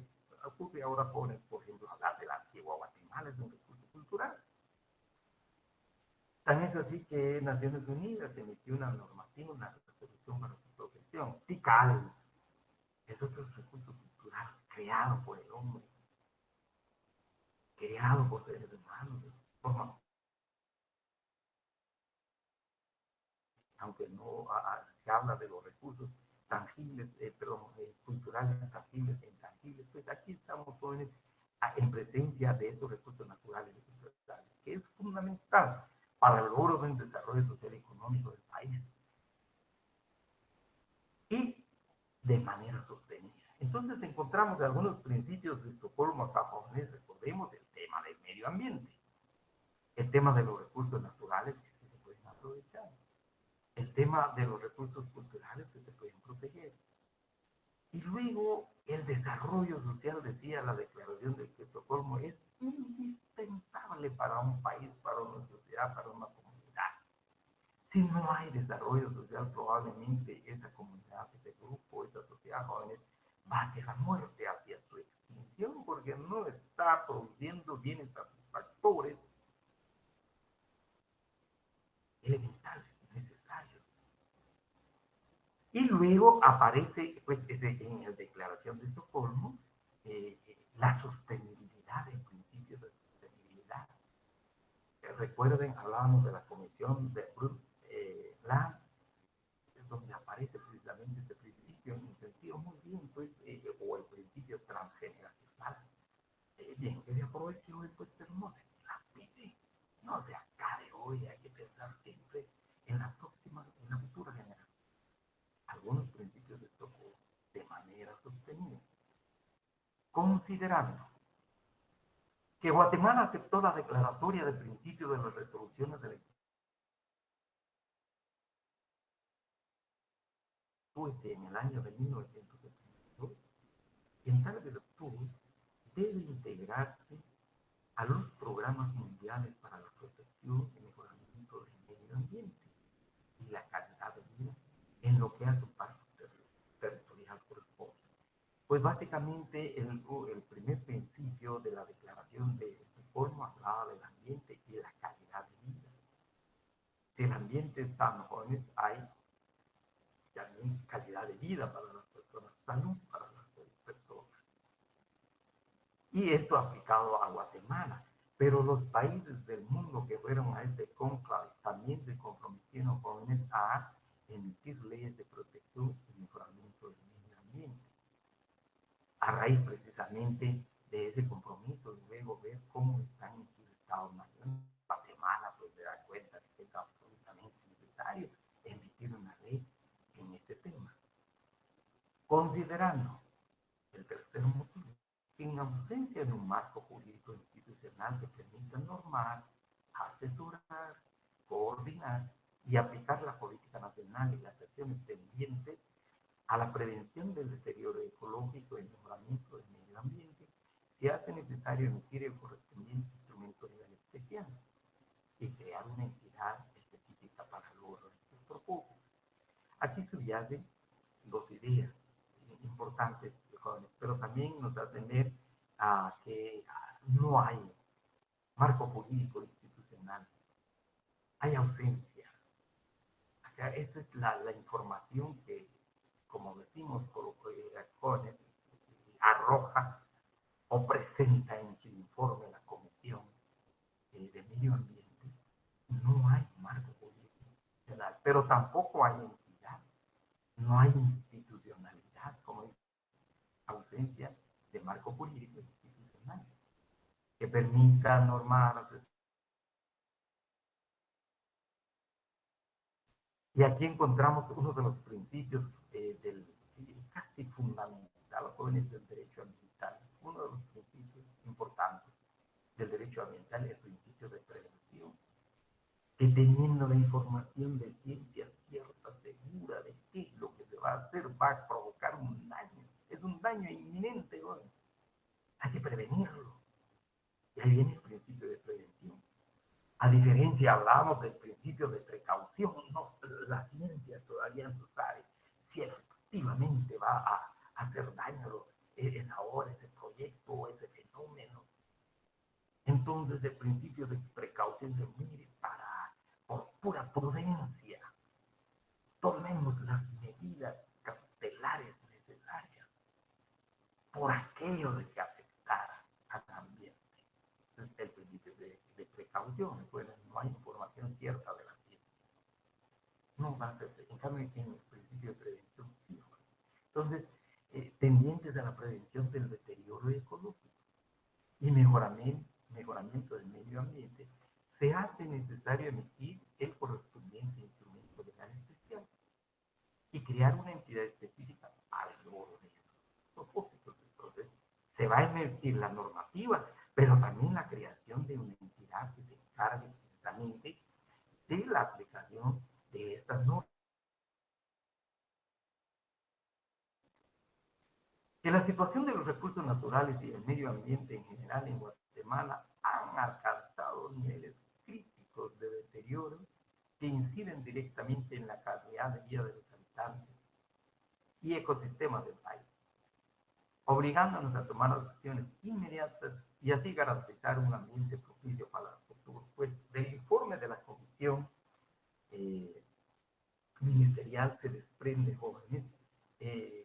ocurre ahora, por ejemplo, hablar de la antigua Guatemala, es un recurso cultural. Tan es así que Naciones Unidas emitió una normativa, una resolución para su protección. Tikal es otro recurso cultural creado por el hombre, creado por seres humanos, aunque no se habla de los recursos tangibles, culturales, tangibles e intangibles, pues aquí estamos jóvenes en presencia de estos recursos naturales y culturales, que es fundamental para el logro del desarrollo social y económico del país y de manera sostenida. Entonces encontramos algunos principios de Estocolmo acá, jóvenes. Recordemos el tema del medio ambiente, el tema de los recursos naturales que se pueden aprovechar, el tema de los recursos culturales que se pueden proteger. Y luego el desarrollo social, decía la declaración de Estocolmo, es indispensable para un país, para una sociedad, para una comunidad. Si no hay desarrollo social, probablemente esa comunidad, ese grupo, esa sociedad, jóvenes, va hacia la muerte, hacia su extinción, porque no está produciendo bienes satisfactores, elementales, necesarios. Y luego aparece, pues, en la Declaración de Estocolmo, la sostenibilidad, el principio de sostenibilidad. Recuerden, hablábamos de la comisión de Brundtland, donde aparece precisamente este principio en un sentido muy bien, pues, o el principio transgeneracional. Bien, que se aproveche hoy, pues, pero no se dilapide, no se acabe hoy, hay que pensar siempre en la próxima, en la futura generación. Algunos principios les tocó de manera sostenida, considerando que Guatemala aceptó la declaratoria de principios de las resoluciones de la OSCE en el año de 1972, en tal virtud debe integrarse a los programas mundiales para la protección y mejoramiento del medio ambiente y la calidad de vida en lo que a su parte territorial corresponde. Pues básicamente el primer principio de la declaración de Estocolmo hablaba del ambiente y la calidad de vida. Si el ambiente es sano, jóvenes, hay también calidad de vida para las personas, salud para las personas. Y esto aplicado a Guatemala. Pero los países del mundo que fueron a este conclave también se comprometieron, jóvenes, a emitir leyes de protección y mejoramiento del medio ambiente. A raíz precisamente de ese compromiso, y luego ver cómo están en sus estados nacionales. Guatemala pues se da cuenta de que es absolutamente necesario emitir una ley en este tema. Considerando el tercer motivo, que en ausencia de un marco jurídico institucional que permita normar, asesorar, coordinar y aplicar la política nacional y las acciones pendientes a la prevención del deterioro ecológico y el mejoramiento del medio ambiente, se hace necesario emitir el correspondiente instrumento legal especial y crear una entidad específica para el logro de estos propósitos. Aquí subyacen dos ideas importantes, jóvenes, pero también nos hacen ver que no hay marco jurídico institucional, hay ausencia. Acá esa es la información que, como decimos, jóvenes, arroja o presenta en su informe la Comisión de Medio Ambiente. No hay marco jurídico institucional, pero tampoco hay entidad, no hay institucionalidad, como dice, ausencia de marco jurídico institucional que permita normar. Y aquí encontramos uno de los principios casi fundamental, jóvenes, del derecho ambiental. Uno de los principios importantes del derecho ambiental es el principio de prevención, que teniendo la información de ciencia cierta, segura de que lo que se va a hacer va a provocar un daño, es un daño inminente, jóvenes. Hay que prevenirlo. Y ahí viene el principio de prevención. A diferencia, hablamos del principio de precaución, no, la ciencia todavía no sabe si efectivamente va a hacer daño esa hora, ese proyecto o ese fenómeno. Entonces el principio de precaución se mire por pura prudencia, tomemos las medidas cautelares necesarias por aquello de que afectara al ambiente. El principio de precaución, pues no hay información cierta de la ciencia. No va a ser, en cambio, en el principio de prevención sí. Entonces, tendientes a la prevención del deterioro ecológico y mejoramiento del medio ambiente, se hace necesario emitir el correspondiente instrumento legal especial y crear una entidad específica al logro de esos propósitos. Entonces, se va a emitir la normativa, pero también la creación de una entidad que se encargue precisamente de la aplicación de estas normas. Que la situación de los recursos naturales y el medio ambiente en general en Guatemala han alcanzado niveles críticos de deterioro que inciden directamente en la calidad de vida de los habitantes y ecosistemas del país, obligándonos a tomar acciones inmediatas y así garantizar un ambiente propicio para el futuro. Pues del informe de la Comisión Ministerial se desprende, jóvenes,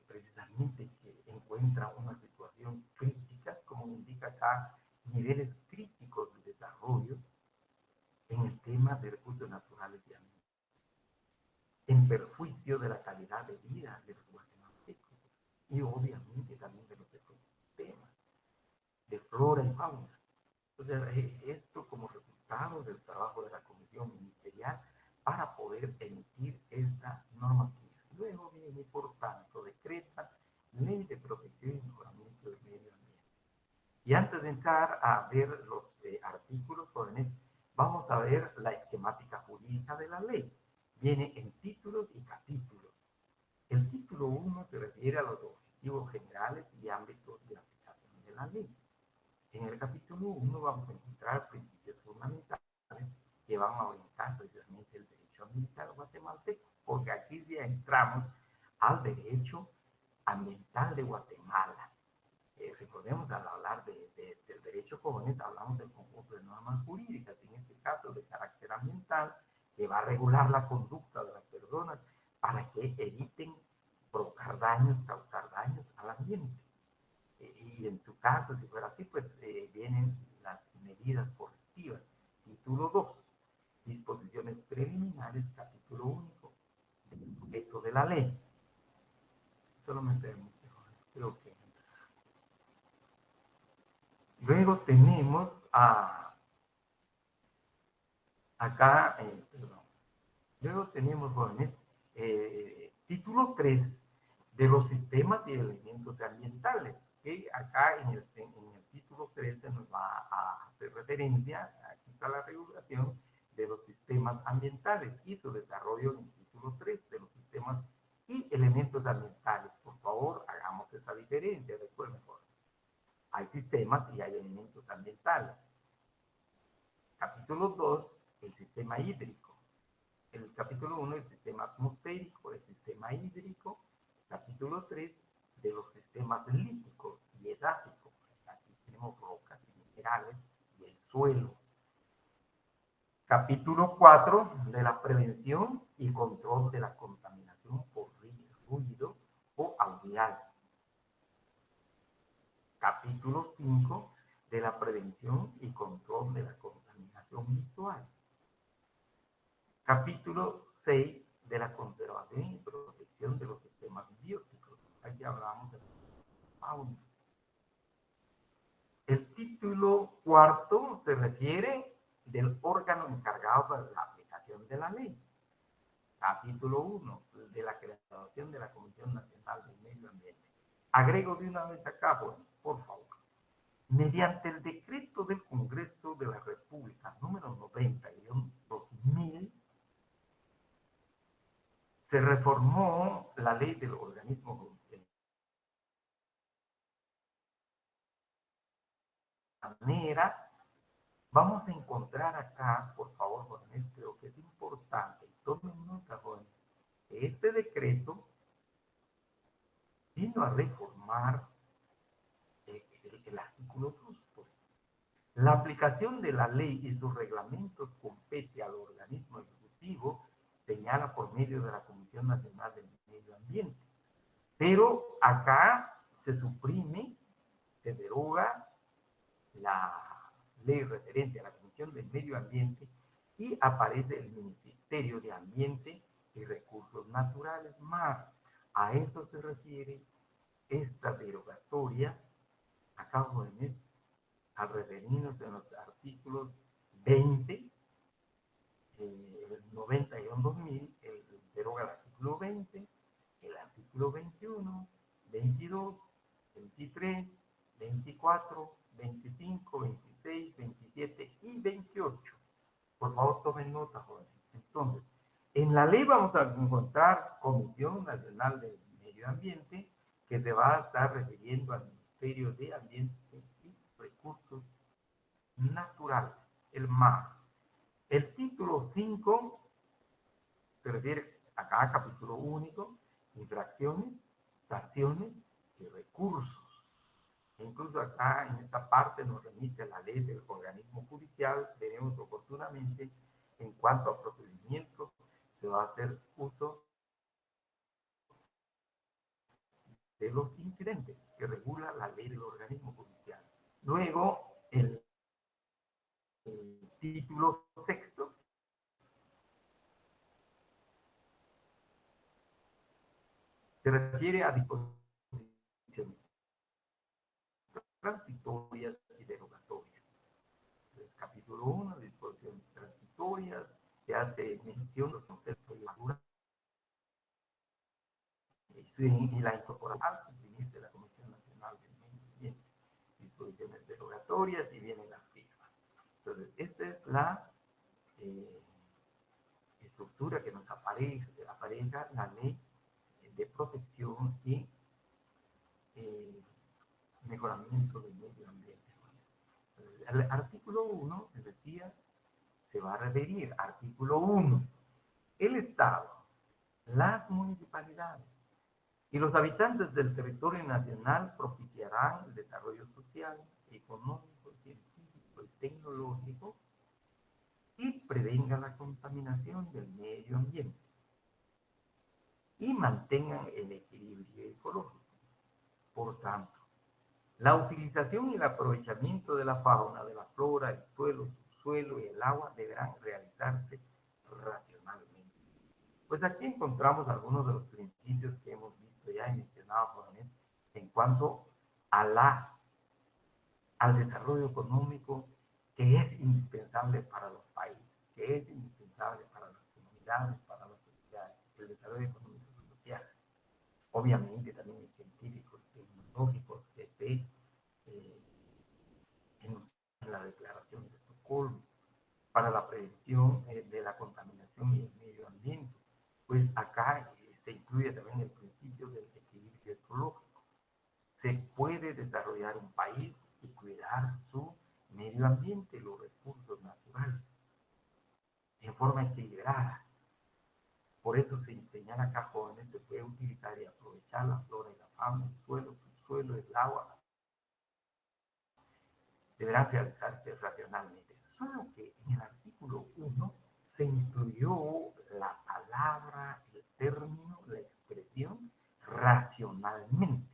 precisamente que encuentra una situación crítica, como indica acá, niveles críticos de desarrollo en el tema de recursos naturales y ambientales. en perjuicio de la calidad de vida de los guatemaltecos y obviamente también de los ecosistemas, de flora y fauna. Entonces, esto como resultado del trabajo de la Comisión Ministerial para poder emitir esta normativa. Luego viene, por tanto, decreta Ley de Protección y Mejoramiento del Medio Ambiente. Y antes de entrar a ver los artículos, jóvenes, vamos a ver la esquemática jurídica de la ley. Viene en títulos y capítulos. El título 1 se refiere a los objetivos generales y ámbitos de aplicación de la ley. En el capítulo 1 vamos a encontrar principios fundamentales que van a orientar precisamente el derecho ambiental guatemalteco, porque aquí ya entramos al derecho ambiental de Guatemala. Recordemos, al hablar del derecho jóvenes, hablamos del conjunto de normas jurídicas, en este caso de carácter ambiental, que va a regular la conducta de las personas para que eviten provocar daños, causar daños al ambiente. Y en su caso, si fuera así, pues vienen las medidas correctivas. Título 2, disposiciones preliminares, capítulo único, del objeto de la ley. Solamente creo que. Luego tenemos acá, luego tenemos, jóvenes, título 3 de los sistemas y elementos ambientales, que acá en el título 3 se nos va a hacer referencia, aquí está la regulación de los sistemas ambientales y su desarrollo en el título 3 de los sistemas y elementos ambientales. Por favor, hagamos esa diferencia, recuerden, mejor. Hay sistemas y hay elementos ambientales. Capítulo 2, el sistema hídrico. El capítulo 1, el sistema atmosférico, el sistema hídrico. Capítulo 3, de los sistemas líticos y edáficos. Aquí tenemos rocas y minerales y el suelo. Capítulo 4, de la prevención y control de la contaminación por ruido o audial. Capítulo 5, de la prevención y control de la contaminación visual. Capítulo 6, de la conservación y protección de los sistemas bióticos. Aquí hablamos de la fauna. El título 4 se refiere del órgano encargado de la aplicación de la ley. Capítulo 1, de la creación de la Comisión Nacional del Medio Ambiente. Agrego de una vez acá, jóvenes, por favor. Mediante el decreto del Congreso de la República número 90/2000, se reformó la ley del organismo judicial. De manera, vamos a encontrar acá, por favor, jóvenes, creo que es importante, tomen nota, jóvenes, que este decreto vino a reformar el artículo 2. La aplicación de la ley y sus reglamentos compete al organismo ejecutivo, señala por medio de la Comisión Nacional del Medio Ambiente. Pero acá se suprime, se deroga la ley referente a la Comisión del Medio Ambiente y aparece el Ministerio de Ambiente y Recursos Naturales, MAR. A eso se refiere esta derogatoria, acá, jóvenes, al referirnos en los artículos 20, 90/2000, deroga el artículo 20, el artículo 21, 22, 23, 24, 25, 26, 27 y 28. Por favor, tomen nota, jóvenes. Entonces, en la ley vamos a encontrar Comisión Nacional del Medio Ambiente, que se va a estar refiriendo al Ministerio de Ambiente y Recursos Naturales, el MAR. El título 5 se refiere a cada capítulo único, infracciones, sanciones y recursos. E incluso acá en esta parte nos remite la ley del organismo judicial. Veremos oportunamente en cuanto a procedimientos se va a hacer uso de los incidentes que regula la ley del organismo judicial. Luego, el título 6 se refiere a disposiciones transitorias y derogatorias. Entonces, capítulo 1, disposiciones transitorias, que hace mención los conceptos de la dura y la incorporación al suprimirse la Comisión Nacional del Medio Ambiente. Disposiciones derogatorias y viene la firma. Entonces, esta es la estructura que nos apareja la ley de protección y mejoramiento del medio ambiente. El artículo 1, les decía, se va a referir, artículo 1, el Estado, las municipalidades y los habitantes del territorio nacional propiciarán el desarrollo social, económico, científico y tecnológico y prevenga la contaminación del medio ambiente y mantengan el equilibrio ecológico. Por tanto, la utilización y el aprovechamiento de la fauna, de la flora, el suelo, el subsuelo y el agua deberán realizarse racionalmente. Pues aquí encontramos algunos de los principios que hemos visto ya y mencionado, jóvenes, en cuanto a al desarrollo económico que es indispensable para los países, que es indispensable para las comunidades, para las sociedades, el desarrollo económico y social. Obviamente también científicos, tecnológicos que se en la Declaración de Estocolmo para la prevención de la contaminación y el medio ambiente. Pues acá se incluye también el principio del equilibrio ecológico. Se puede desarrollar un país y cuidar su medio ambiente, los recursos naturales, en forma equilibrada. Por eso se señala acá, jóvenes, se puede utilizar y aprovechar la flora y la fauna, el suelo, el subsuelo, el agua, deberán realizarse racionalmente. Solo que en el artículo 1 se incluyó la palabra, el término, la expresión racionalmente.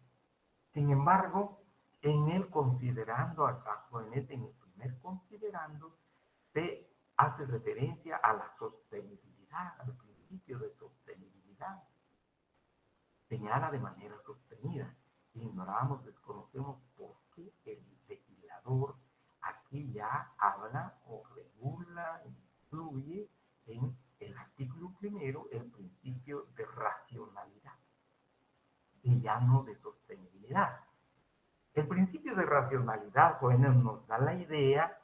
Sin embargo, en el considerando acá, o en el primer considerando, se hace referencia a la sostenibilidad, al principio de sostenibilidad. Señala de manera sostenida. Ignoramos, desconocemos por qué el legislador aquí ya habla o regula, incluye en el artículo primero el principio de racionalidad y ya no de sostenibilidad. El principio de racionalidad, bueno, nos da la idea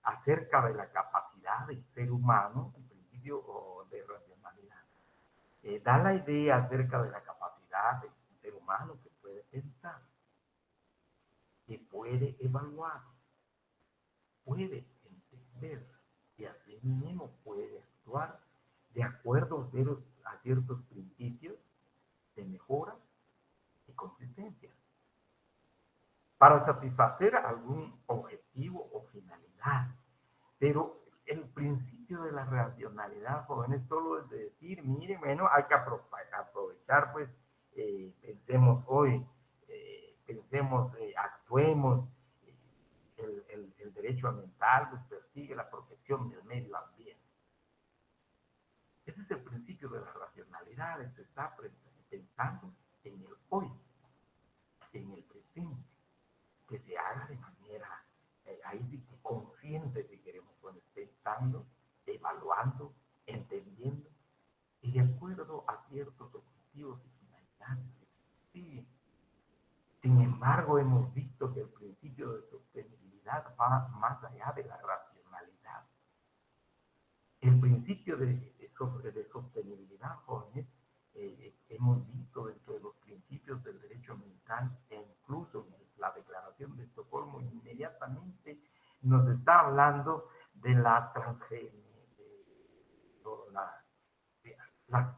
acerca de la capacidad del ser humano, el principio de racionalidad. Da la idea acerca de la capacidad del ser humano que puede pensar, que puede evaluar, puede entender y así mismo puede actuar de acuerdo a ciertos principios de mejora y consistencia para satisfacer algún objetivo o finalidad. Pero el principio de la racionalidad, jóvenes, solo es de decir, mire, bueno, hay que aprovechar, pues, pensemos hoy, pensemos, actuemos, el derecho ambiental, pues, persigue la protección del medio ambiente. Ese es el principio de la racionalidad, se está pensando en el hoy, en el presente, que se haga de manera, ahí sí que consciente, si queremos, cuando pensando, evaluando, entendiendo, y de acuerdo a ciertos objetivos y finalidades que se siguen. Sin embargo, hemos visto que el principio de sostenibilidad va más allá de la racionalidad. El principio de sostenibilidad, jóvenes, hemos visto dentro de los principios del derecho ambiental e incluso en la Declaración de Estocolmo inmediatamente nos está hablando de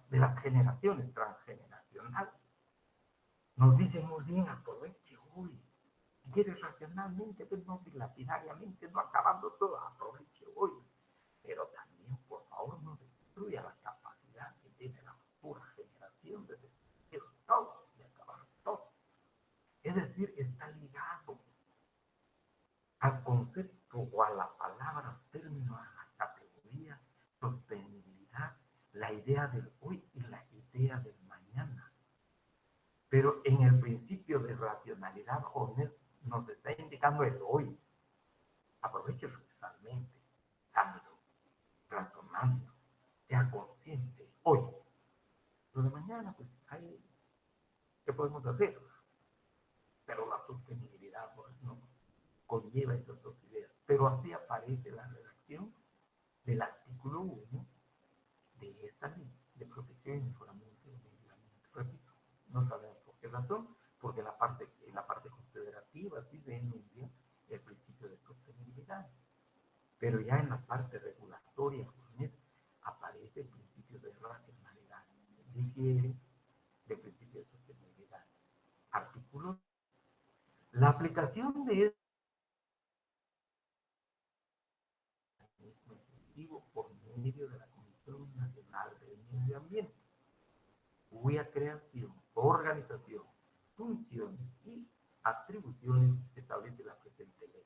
de las generaciones transgeneracionales. Nos dicen muy bien, aproveche hoy. Si quieres racionalmente, pues no dilapidariamente, no acabando todo, aproveche hoy. Pero también, por favor, no destruya la capacidad que tiene la futura generación de destruir todo, de acabar todo. Es decir, está ligado al concepto o a la palabra, término, a la categoría sostenibilidad, la idea del hoy y la idea del mañana. Pero en el principio de racionalidad, jóvenes, nos está indicando el hoy. Aproveche racionalmente, pensando, razonando, sea consciente hoy. Lo de mañana, pues, ¿qué podemos hacer? Pero la sostenibilidad, pues, no conlleva esas dos ideas. Pero así aparece la redacción del artículo 1 de esta ley de protección y mejoramiento del medio ambiente. Repito, no sabemos por qué razón, porque en la parte considerativa sí se enuncia el principio de sostenibilidad, pero ya en la parte regulatoria, jóvenes, aparece el principio de racionalidad, difiere del principio de sostenibilidad. Artículo, la aplicación de este mecanismo efectivo por medio de la Comisión Nacional del Medio Ambiente, cuya creación, organización, funciones y atribuciones establece la presente ley.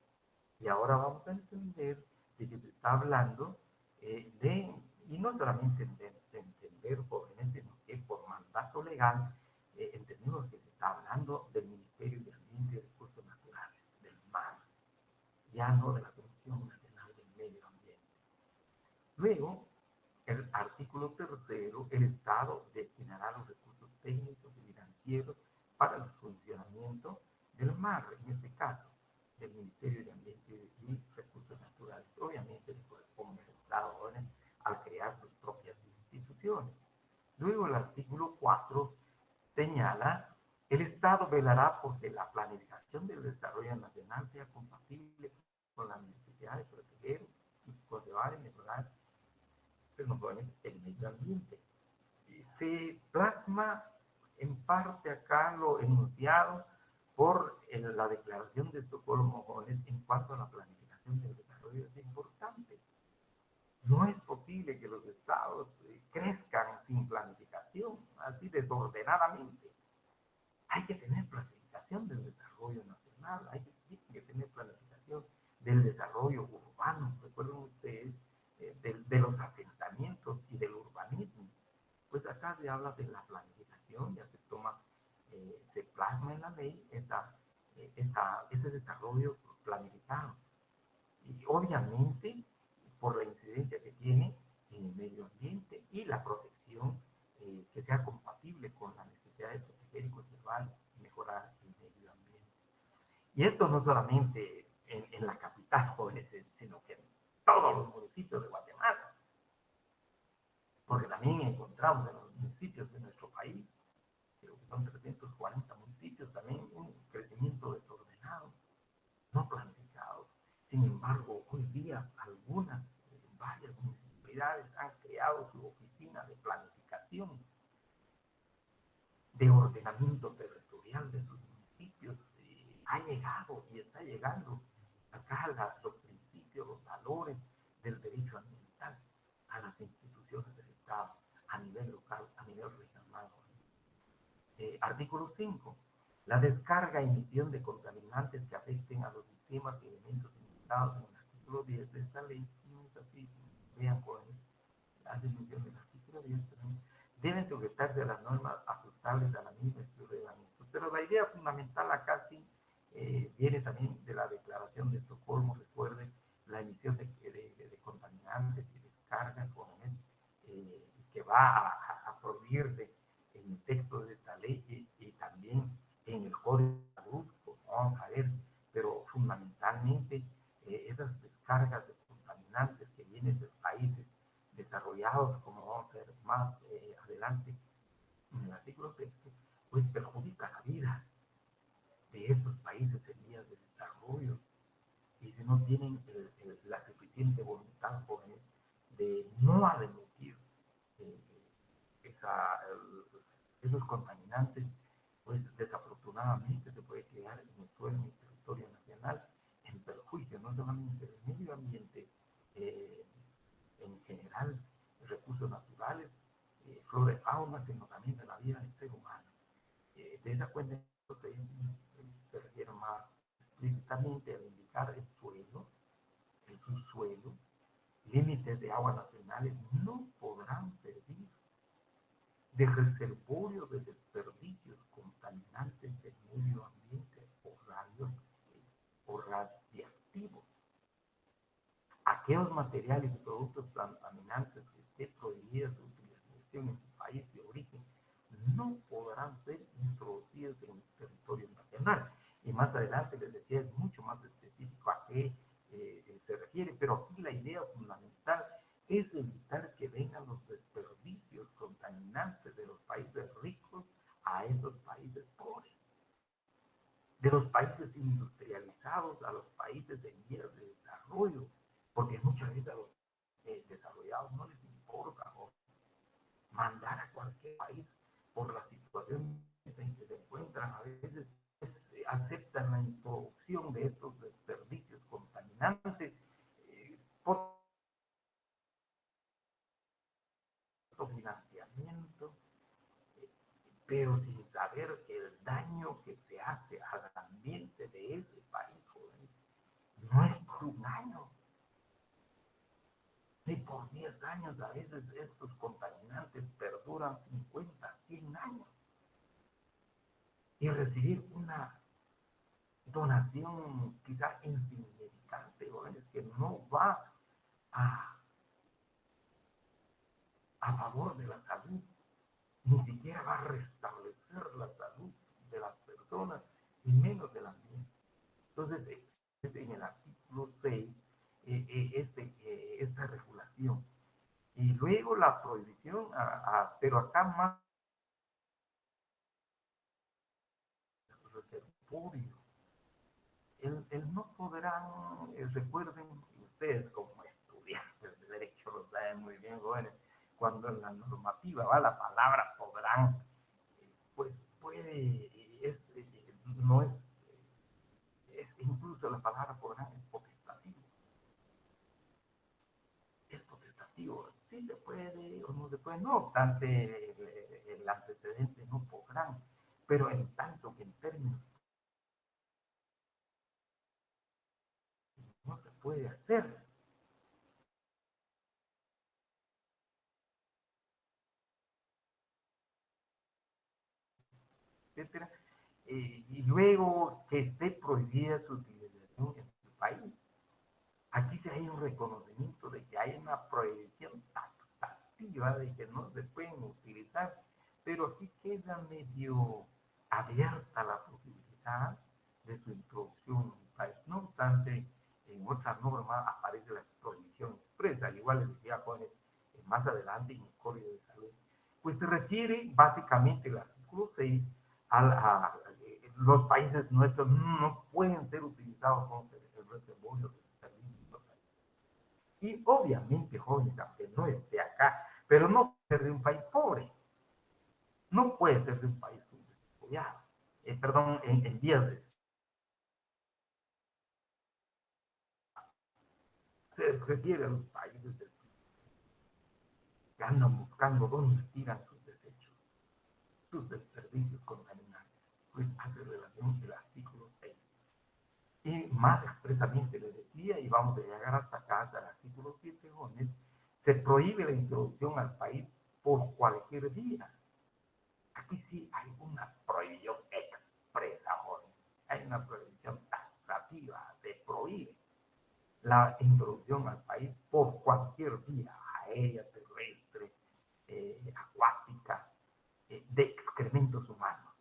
Y ahora vamos a entender de que se está hablando y no solamente de entender jóvenes, sino que por mandato legal entendemos que se está hablando del Ministerio de Ambiente y Recursos Naturales, del MAR, ya no de la Comisión Nacional del Medio Ambiente. Luego, el artículo tercero, el Estado destinará los recursos técnicos y financieros para el funcionamiento del MAR, en este caso, del Ministerio de Ambiente y Recursos Naturales. Obviamente le corresponde al Estado al crear sus propias instituciones. Luego el artículo 4 señala, el Estado velará porque la planificación del desarrollo nacional sea compatible con la necesidad de proteger y conservar y mejorar los jóvenes el medio ambiente. Se plasma en parte acá lo enunciado por la Declaración de Estocolmo, jóvenes, en cuanto a la planificación del desarrollo. Es importante. No es posible que los estados crezcan sin planificación, así desordenadamente. Hay que tener planificación del desarrollo nacional, hay que tener planificación del desarrollo urbano. Recuerden ustedes de los asentamientos y del urbanismo. Pues acá se habla de la planificación, ya se toma, se plasma en la ley ese desarrollo planificado. Y obviamente por la incidencia que tiene en el medio ambiente y la protección que sea compatible con la necesidad de proteger y conservar y mejorar el medio ambiente. Y esto no solamente en la capital, jóvenes, sino que en todos los municipios de Guatemala, porque también encontramos en los municipios de nuestro país, creo que son 340 municipios, también un crecimiento desordenado, no planificado. Sin embargo, hoy día varias municipalidades han creado su oficina de planificación, de ordenamiento territorial de sus municipios. Ha llegado y está llegando acá los principios, los valores del derecho ambiental a las instituciones del Estado, a nivel local, a nivel regional. Artículo 5. La descarga e emisión de contaminantes que afecten a los sistemas y elementos indicados en el artículo 10 de esta ley, no es así, vean jóvenes, hace mención del artículo 10, deben sujetarse a las normas ajustables a la misma y sus reglamentos. Pero la idea fundamental acá sí viene también de la Declaración de Estocolmo. Recuerden, la emisión de contaminantes y descargas jóvenes que va a prohibirse en el texto de esta ley y también en el Código de Salud, pues vamos a ver, pero fundamentalmente esas descargas de contaminantes que vienen de países desarrollados, como vamos a ver más adelante en el artículo 6, pues perjudica la vida de estos países en vías de desarrollo y si no tienen la suficiente voluntad, jóvenes, de no admitir eh, esos contaminantes, pues desafortunadamente se puede quedar en el suelo, en el territorio nacional, en perjuicio no solamente del medio ambiente en general, recursos naturales, flora y fauna, sino también de la vida del ser humano. De esa cuenta se refiere más explícitamente a indicar el suelo, el subsuelo, límites de aguas nacionales no podrán servir de reservorio de desperdicios contaminantes contaminantes del medio ambiente o radiactivos. Aquellos materiales y productos contaminantes que esté prohibida su utilización en su país de origen no podrán ser introducidos en el territorio nacional. Y más adelante les decía, es mucho más específico a qué se refiere, pero aquí la idea fundamental es evitar que vengan los desperdicios contaminantes de los países ricos a esos países pobres, de los países industrializados a los países en vías de desarrollo, porque muchas veces a los desarrollados no les importa mandar a cualquier país por la situación en que se encuentran. A veces aceptan la introducción de estos desperdicios contaminantes por financiamiento, pero sin saber el daño que se hace al ambiente de ese país, jóvenes. No es por un año, ni por 10 años. A veces estos contaminantes perduran 50, 100 años. Y recibir una donación quizá insignificante, jóvenes, que no va a, a favor de la salud, ni siquiera va a restablecer la salud de las personas, y menos del ambiente. Entonces, es en el artículo 6 esta regulación. Y luego la prohibición, pero acá más reservorio. No podrán, recuerden ustedes como estudiantes de derecho lo saben muy bien, jóvenes, cuando en la normativa va la palabra podrán, pues puede, no es incluso la palabra podrán es potestativo. Es potestativo, sí se puede o no se puede, no obstante el antecedente no podrán, pero en tanto que en términos no se puede hacer. Etcétera, y luego que esté prohibida su utilización en su país. Aquí sí hay un reconocimiento de que hay una prohibición taxativa de que no se pueden utilizar, pero aquí queda medio abierta la posibilidad de su introducción en el país. No obstante, en otra norma aparece la prohibición expresa, al igual les decía jóvenes más adelante en el Código de Salud, pues se refiere básicamente el artículo 6 a los países nuestros no pueden ser utilizados como el reservorio de desperdicio. Y obviamente, jóvenes, aunque no esté acá, pero no puede ser de un país pobre, no puede ser de un país subdesarrollado, perdón, en vías de se refiere a los países que andan buscando dónde tiran sus desechos, sus desperdicios contaminantes, pues hace relación el artículo 6. Y más expresamente le decía, y vamos a llegar hasta acá, hasta el artículo 7, jóvenes, se prohíbe la introducción al país por cualquier vía. Aquí sí hay una prohibición expresa, jóvenes. Hay una prohibición taxativa, se prohíbe la introducción al país por cualquier vía, aérea, terrestre, acuática, de excrementos humanos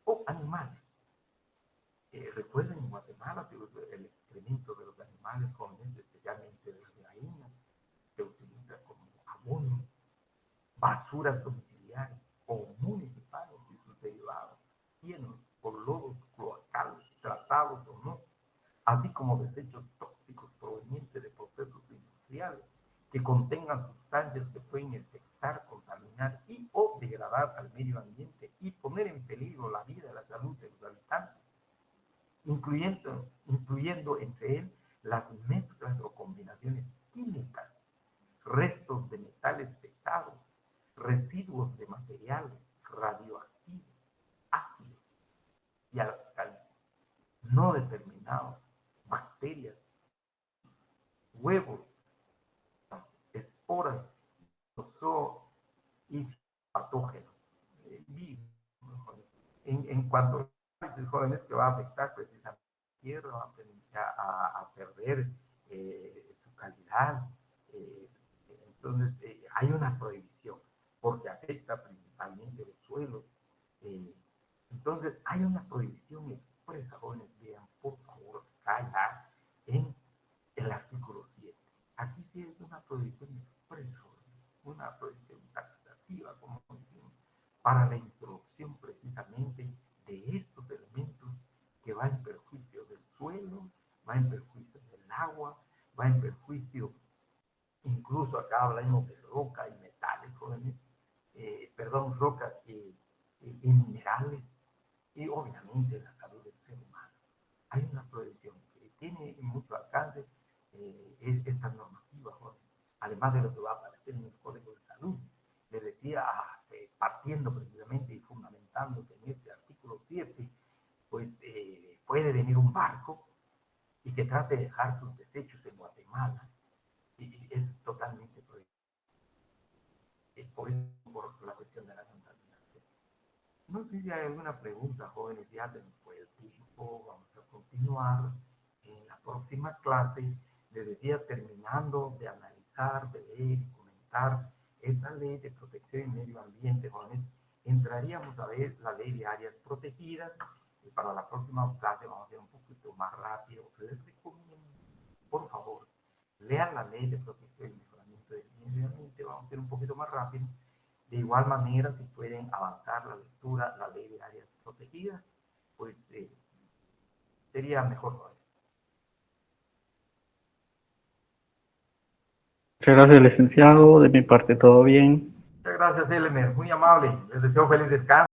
o animales. Recuerden, en Guatemala el excremento de los animales jóvenes, especialmente de las gallinas, se utiliza como abono, basuras domiciliares o municipales y sus derivados, llenos por lodos cloacales, tratados o no, así como desechos tóxicos provenientes de procesos industriales que contengan sustancias que pueden infectar, contaminar y o degradar al medio ambiente y poner en peligro la vida y la salud de los habitantes, incluyendo entre él las mezclas o combinaciones químicas, restos de metales pesados, residuos de materiales radioactivos, ácidos y alcalices no determinados, bacterias, huevos, esporas, y patógenos, en cuanto a los jóvenes que va a afectar precisamente la tierra, va a perder su calidad. eh, entonces, hay una prohibición porque afecta principalmente los suelos. eh, entonces, hay una prohibición expresa, jóvenes, vean, por favor, acá en el artículo 7. Aquí sí es una prohibición expresa, una prohibición taxativa, como decimos, para la introducción precisamente de estos elementos que va en perjuicio del suelo, va en perjuicio del agua, va en perjuicio, incluso acá hablamos de roca y metales, jóvenes, perdón, rocas y minerales, y obviamente la salud del ser humano. Hay una prohibición que tiene mucho alcance esta normativa, jóvenes, además de lo que va a aparecer en el Código de Salud. Le decía, partiendo precisamente y fundamentándose en este artículo 7, pues puede venir un barco y que trate de dejar sus desechos en Guatemala, y es totalmente prohibido. Por eso, por la cuestión de la contaminación. No sé si hay alguna pregunta, jóvenes, ya se nos fue el tiempo, vamos a continuar en la próxima clase. Les decía, terminando de analizar, de leer y comentar esta ley de protección y medio ambiente, jóvenes, entraríamos a ver la ley de áreas protegidas, y para la próxima clase vamos a ser un poquito más rápido. Les recomiendo, por favor, lean la ley de protección y mejoramiento del medio ambiente, vamos a ser un poquito más rápido. De igual manera, si pueden avanzar la lectura, la ley de áreas protegidas, pues sería mejor. Muchas gracias, licenciado. De mi parte, todo bien. Muchas gracias, Elmer. Muy amable. Les deseo feliz descanso.